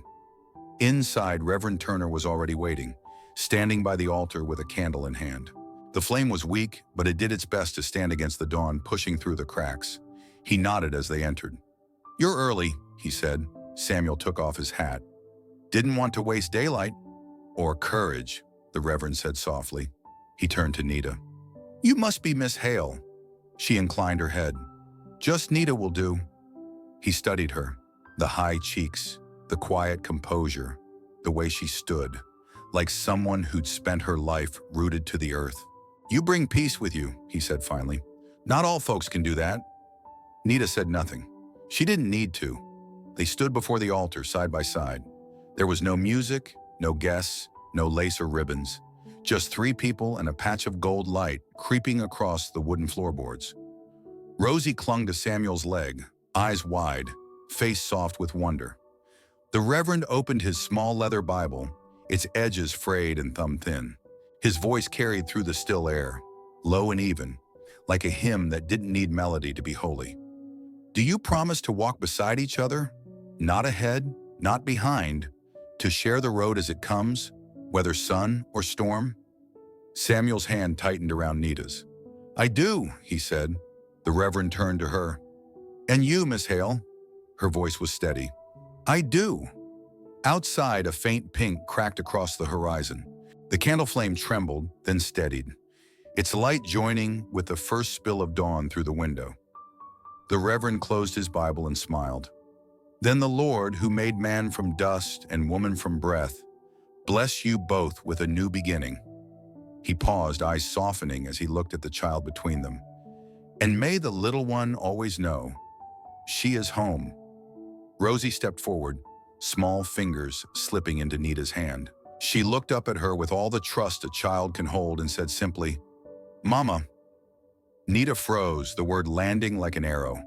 Inside, Reverend Turner was already waiting, standing by the altar with a candle in hand. The flame was weak, but it did its best to stand against the dawn pushing through the cracks. He nodded as they entered. "You're early," he said. Samuel took off his hat. "Didn't want to waste daylight." "Or courage," the Reverend said softly. He turned to Nita. "You must be Miss Hale." She inclined her head. "Just Nita will do." He studied her, the high cheeks, the quiet composure, the way she stood, like someone who'd spent her life rooted to the earth. "You bring peace with you," he said finally. "Not all folks can do that." Nita said nothing. She didn't need to. They stood before the altar side by side. There was no music, no guests, no lace or ribbons. Just three people and a patch of gold light creeping across the wooden floorboards. Rosie clung to Samuel's leg, eyes wide, face soft with wonder. The Reverend opened his small leather Bible, its edges frayed and thumb-thin. His voice carried through the still air, low and even, like a hymn that didn't need melody to be holy. "Do you promise to walk beside each other? Not ahead, not behind, to share the road as it comes, whether sun or storm?" Samuel's hand tightened around Nita's. "I do," he said. The Reverend turned to her. "And you, Miss Hale?" Her voice was steady. "I do." Outside, a faint pink cracked across the horizon. The candle flame trembled, then steadied, its light joining with the first spill of dawn through the window. The Reverend closed his Bible and smiled. "Then the Lord, who made man from dust and woman from breath, bless you both with a new beginning." He paused, eyes softening as he looked at the child between them. "And may the little one always know, she is home." Rosie stepped forward, small fingers slipping into Nita's hand. She looked up at her with all the trust a child can hold and said simply, "Mama." Nita froze, the word landing like an arrow.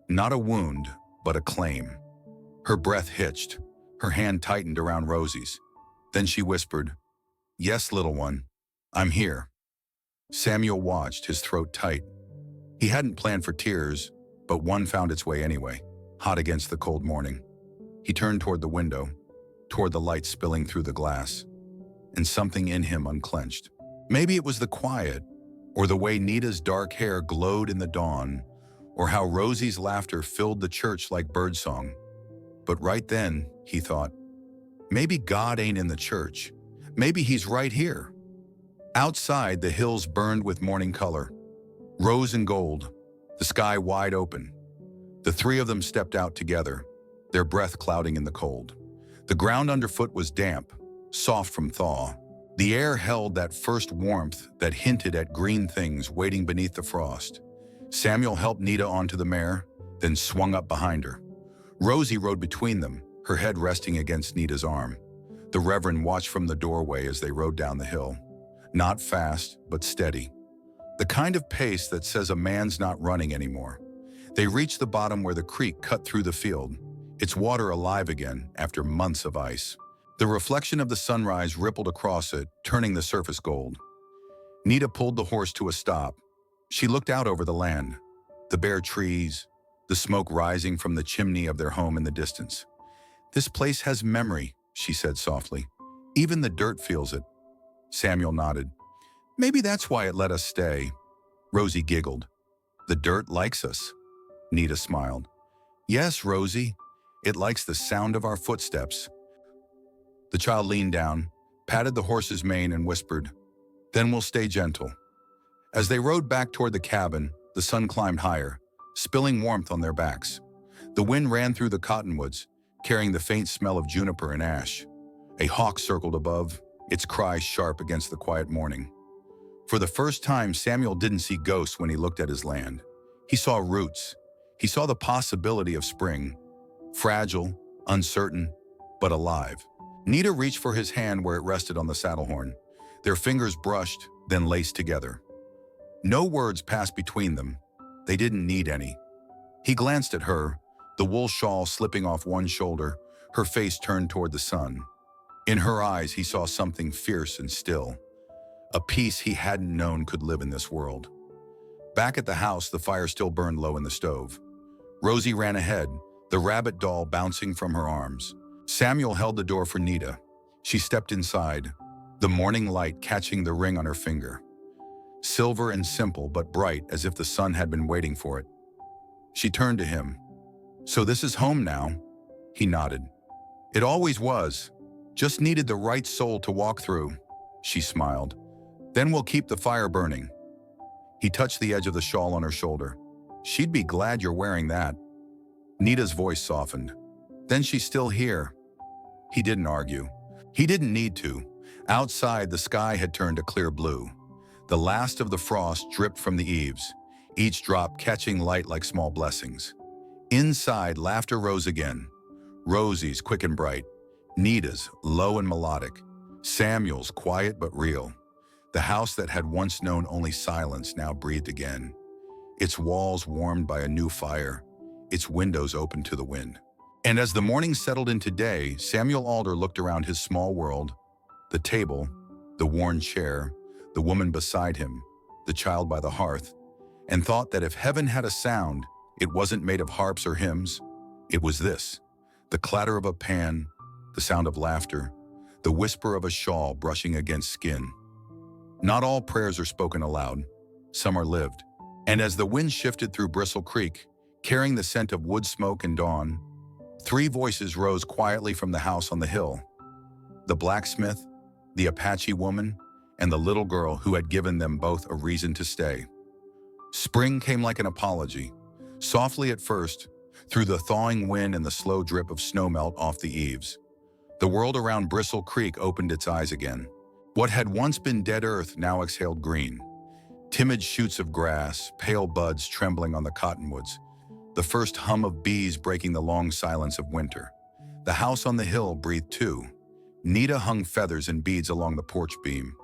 Not a wound, but a claim. Her breath hitched, her hand tightened around Rosie's. Then she whispered, "Yes, little one, I'm here." Samuel watched, his throat tight. He hadn't planned for tears, but one found its way anyway, hot against the cold morning. He turned toward the window, toward the light spilling through the glass, and something in him unclenched. Maybe it was the quiet, or the way Nita's dark hair glowed in the dawn, or how Rosie's laughter filled the church like birdsong. But right then, he thought, maybe God ain't in the church. Maybe he's right here. Outside, the hills burned with morning color, rose and gold, the sky wide open. The three of them stepped out together, their breath clouding in the cold. The ground underfoot was damp, soft from thaw. The air held that first warmth that hinted at green things waiting beneath the frost. Samuel helped Nita onto the mare, then swung up behind her. Rosie rode between them, her head resting against Nita's arm. The Reverend watched from the doorway as they rode down the hill. Not fast, but steady. The kind of pace that says a man's not running anymore. They reached the bottom where the creek cut through the field, its water alive again after months of ice. The reflection of the sunrise rippled across it, turning the surface gold. Nita pulled the horse to a stop. She looked out over the land, the bare trees, the smoke rising from the chimney of their home in the distance. "This place has memory," she said softly. "Even the dirt feels it." Samuel nodded. "Maybe that's why it let us stay." Rosie giggled. "The dirt likes us." Nita smiled. "Yes, Rosie, it likes the sound of our footsteps." The child leaned down, patted the horse's mane and whispered, "Then we'll stay gentle." As they rode back toward the cabin, the sun climbed higher, spilling warmth on their backs. The wind ran through the cottonwoods, carrying the faint smell of juniper and ash. A hawk circled above, its cry sharp against the quiet morning. For the first time, Samuel didn't see ghosts when he looked at his land. He saw roots. He saw the possibility of spring. Fragile, uncertain, but alive. Nita reached for his hand where it rested on the saddle horn. Their fingers brushed, then laced together. No words passed between them. They didn't need any. He glanced at her, the wool shawl slipping off one shoulder, her face turned toward the sun. In her eyes, he saw something fierce and still, a peace he hadn't known could live in this world. Back at the house, the fire still burned low in the stove. Rosie ran ahead, the rabbit doll bouncing from her arms. Samuel held the door for Nita. She stepped inside, the morning light catching the ring on her finger. Silver and simple, but bright, as if the sun had been waiting for it. She turned to him. "So this is home now?" He nodded. "It always was. Just needed the right soul to walk through." She smiled. "Then we'll keep the fire burning." He touched the edge of the shawl on her shoulder. "She'd be glad you're wearing that." Nita's voice softened. "Then she's still here." He didn't argue. He didn't need to. Outside, the sky had turned a clear blue. The last of the frost dripped from the eaves, each drop catching light like small blessings. Inside, laughter rose again. Rosie's quick and bright. Nita's low and melodic. Samuel's quiet but real. The house that had once known only silence now breathed again. Its walls warmed by a new fire, its windows open to the wind. And as the morning settled into day, Samuel Alder looked around his small world, the table, the worn chair, the woman beside him, the child by the hearth, and thought that if heaven had a sound, it wasn't made of harps or hymns. It was this: the clatter of a pan, the sound of laughter, the whisper of a shawl brushing against skin. Not all prayers are spoken aloud. Some are lived. And as the wind shifted through Bristle Creek, carrying the scent of wood smoke and dawn, three voices rose quietly from the house on the hill. The blacksmith, the Apache woman, and the little girl who had given them both a reason to stay. Spring came like an apology, softly at first, through the thawing wind and the slow drip of snowmelt off the eaves. The world around Bristle Creek opened its eyes again. What had once been dead earth now exhaled green. Timid shoots of grass, pale buds trembling on the cottonwoods, the first hum of bees breaking the long silence of winter. The house on the hill breathed too. Nita hung feathers and beads along the porch beam.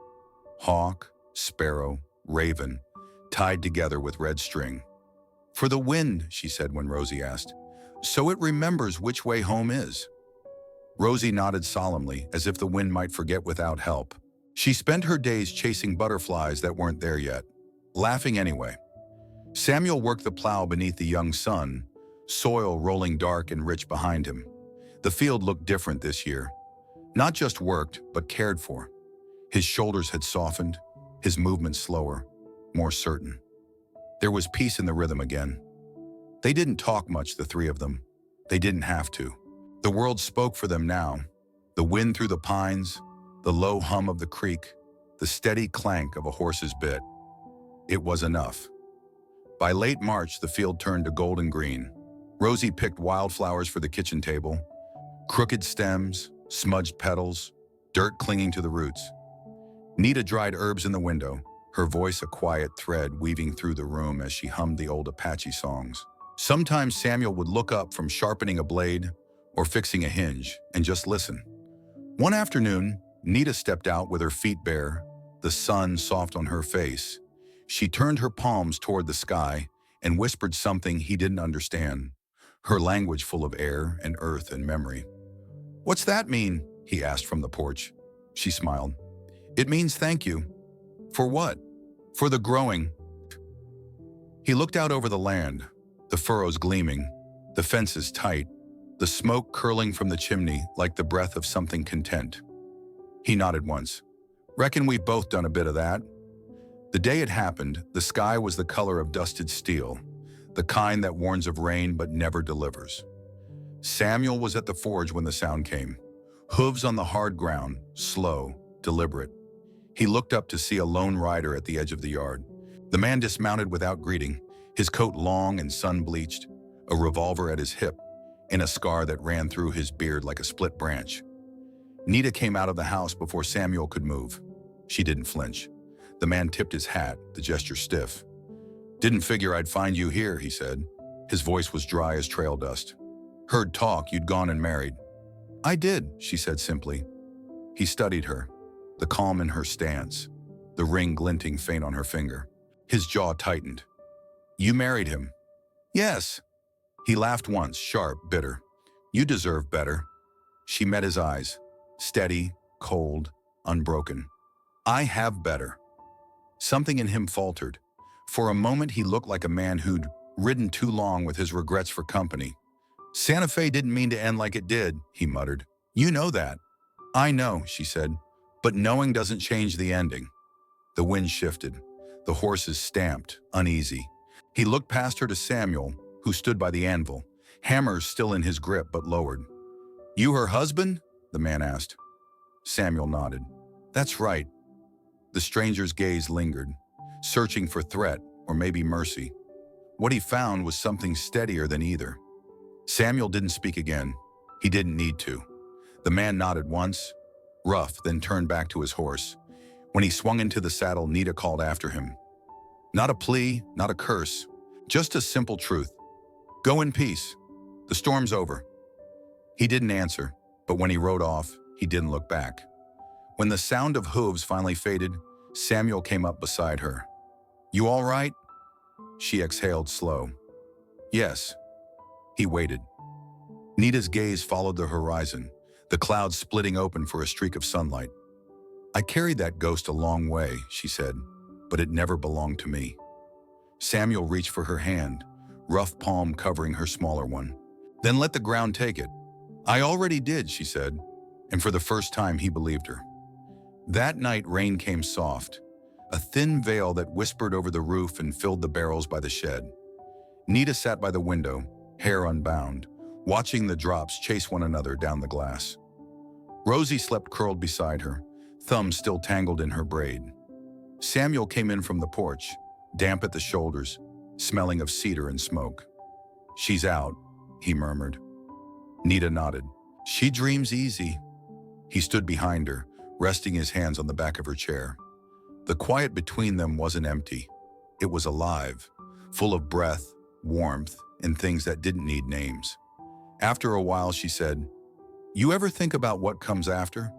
Hawk, sparrow, raven, tied together with red string. "For the wind," she said when Rosie asked, "so it remembers which way home is." Rosie nodded solemnly, as if the wind might forget without help. She spent her days chasing butterflies that weren't there yet, laughing anyway. Samuel worked the plow beneath the young sun, soil rolling dark and rich behind him. The field looked different this year. Not just worked, but cared for. His shoulders had softened, his movements slower, more certain. There was peace in the rhythm again. They didn't talk much, the three of them. They didn't have to. The world spoke for them now. The wind through the pines, the low hum of the creek, the steady clank of a horse's bit. It was enough. By late March, the field turned to golden green. Rosie picked wildflowers for the kitchen table, crooked stems, smudged petals, dirt clinging to the roots. Nita dried herbs in the window, her voice a quiet thread weaving through the room as she hummed the old Apache songs. Sometimes Samuel would look up from sharpening a blade or fixing a hinge and just listen. One afternoon, Nita stepped out with her feet bare, the sun soft on her face. She turned her palms toward the sky, and whispered something he didn't understand, her language full of air and earth and memory. "What's that mean?" he asked from the porch. She smiled. "It means thank you." "For what?" "For the growing." He looked out over the land, the furrows gleaming, the fences tight, the smoke curling from the chimney like the breath of something content. He nodded once. "Reckon we've both done a bit of that." The day it happened, the sky was the color of dusted steel, the kind that warns of rain but never delivers. Samuel was at the forge when the sound came. Hooves on the hard ground, slow, deliberate. He looked up to see a lone rider at the edge of the yard. The man dismounted without greeting, his coat long and sun-bleached, a revolver at his hip, and a scar that ran through his beard like a split branch. Nita came out of the house before Samuel could move. She didn't flinch. The man tipped his hat, the gesture stiff. "Didn't figure I'd find you here," he said. His voice was dry as trail dust. "Heard talk you'd gone and married." "I did," she said simply. He studied her, the calm in her stance, the ring glinting faint on her finger. His jaw tightened. "You married him?" "Yes." He laughed once, sharp, bitter. "You deserve better." She met his eyes, steady, cold, unbroken. "I have better." Something in him faltered. For a moment he looked like a man who'd ridden too long with his regrets for company. "Santa Fe didn't mean to end like it did," he muttered. "You know that." "I know," she said, "but knowing doesn't change the ending." The wind shifted. The horses stamped, uneasy. He looked past her to Samuel, who stood by the anvil, hammers still in his grip but lowered. "You her husband?" the man asked. Samuel nodded. "That's right." The stranger's gaze lingered, searching for threat or maybe mercy. What he found was something steadier than either. Samuel didn't speak again. He didn't need to. The man nodded once, rough, then turned back to his horse. When he swung into the saddle, Nita called after him. Not a plea, not a curse, just a simple truth. "Go in peace. The storm's over." He didn't answer, but when he rode off, he didn't look back. When the sound of hooves finally faded, Samuel came up beside her. "You all right?" She exhaled slow. "Yes." He waited. Nita's gaze followed the horizon, the clouds splitting open for a streak of sunlight. "I carried that ghost a long way," she said, "but it never belonged to me." Samuel reached for her hand, rough palm covering her smaller one. "Then let the ground take it." "I already did," she said, and for the first time he believed her. That night rain came soft, a thin veil that whispered over the roof and filled the barrels by the shed. Nita sat by the window, hair unbound, watching the drops chase one another down the glass. Rosie slept curled beside her, thumbs still tangled in her braid. Samuel came in from the porch, damp at the shoulders, smelling of cedar and smoke. "She's out," he murmured. Nita nodded. "She dreams easy." He stood behind her, resting his hands on the back of her chair. The quiet between them wasn't empty. It was alive, full of breath, warmth, and things that didn't need names. After a while, she said, "You ever think about what comes after?"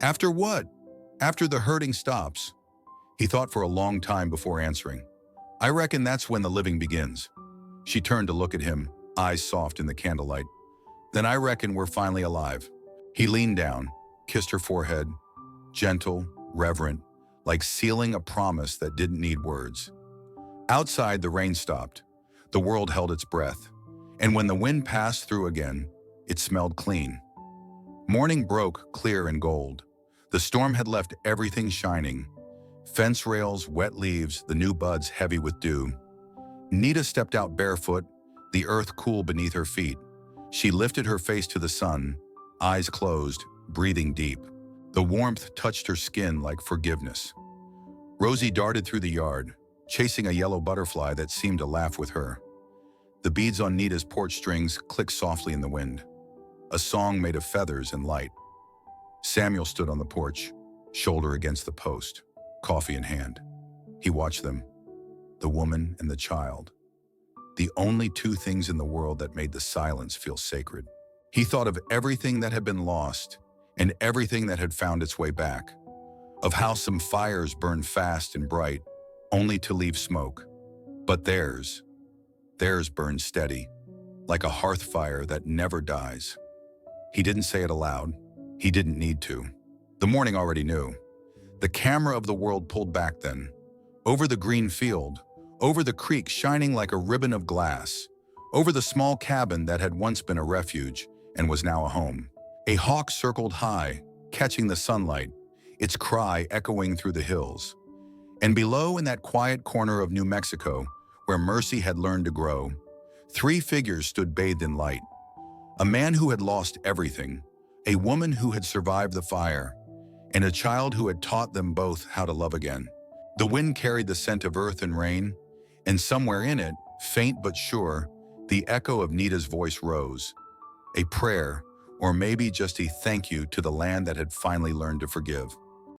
"After what?" "After the hurting stops." He thought for a long time before answering. "I reckon that's when the living begins." She turned to look at him, eyes soft in the candlelight. "Then I reckon we're finally alive." He leaned down, kissed her forehead, gentle, reverent, like sealing a promise that didn't need words. Outside, the rain stopped. The world held its breath. And when the wind passed through again, it smelled clean. Morning broke clear and gold. The storm had left everything shining. Fence rails, wet leaves, the new buds heavy with dew. Nita stepped out barefoot, the earth cool beneath her feet. She lifted her face to the sun, eyes closed, breathing deep. The warmth touched her skin like forgiveness. Rosie darted through the yard, chasing a yellow butterfly that seemed to laugh with her. The beads on Nita's porch strings clicked softly in the wind. A song made of feathers and light. Samuel stood on the porch, shoulder against the post, coffee in hand. He watched them, the woman and the child. The only two things in the world that made the silence feel sacred. He thought of everything that had been lost and everything that had found its way back. Of how some fires burned fast and bright, only to leave smoke. But theirs, Theirs burned steady, like a hearth fire that never dies. He didn't say it aloud. He didn't need to. The morning already knew. The camera of the world pulled back then. Over the green field, over the creek shining like a ribbon of glass, over the small cabin that had once been a refuge and was now a home. A hawk circled high, catching the sunlight, its cry echoing through the hills. And below, in that quiet corner of New Mexico, where mercy had learned to grow, three figures stood bathed in light. A man who had lost everything, a woman who had survived the fire, and a child who had taught them both how to love again. The wind carried the scent of earth and rain, and somewhere in it, faint but sure, the echo of Nita's voice rose. A prayer, or maybe just a thank you to the land that had finally learned to forgive.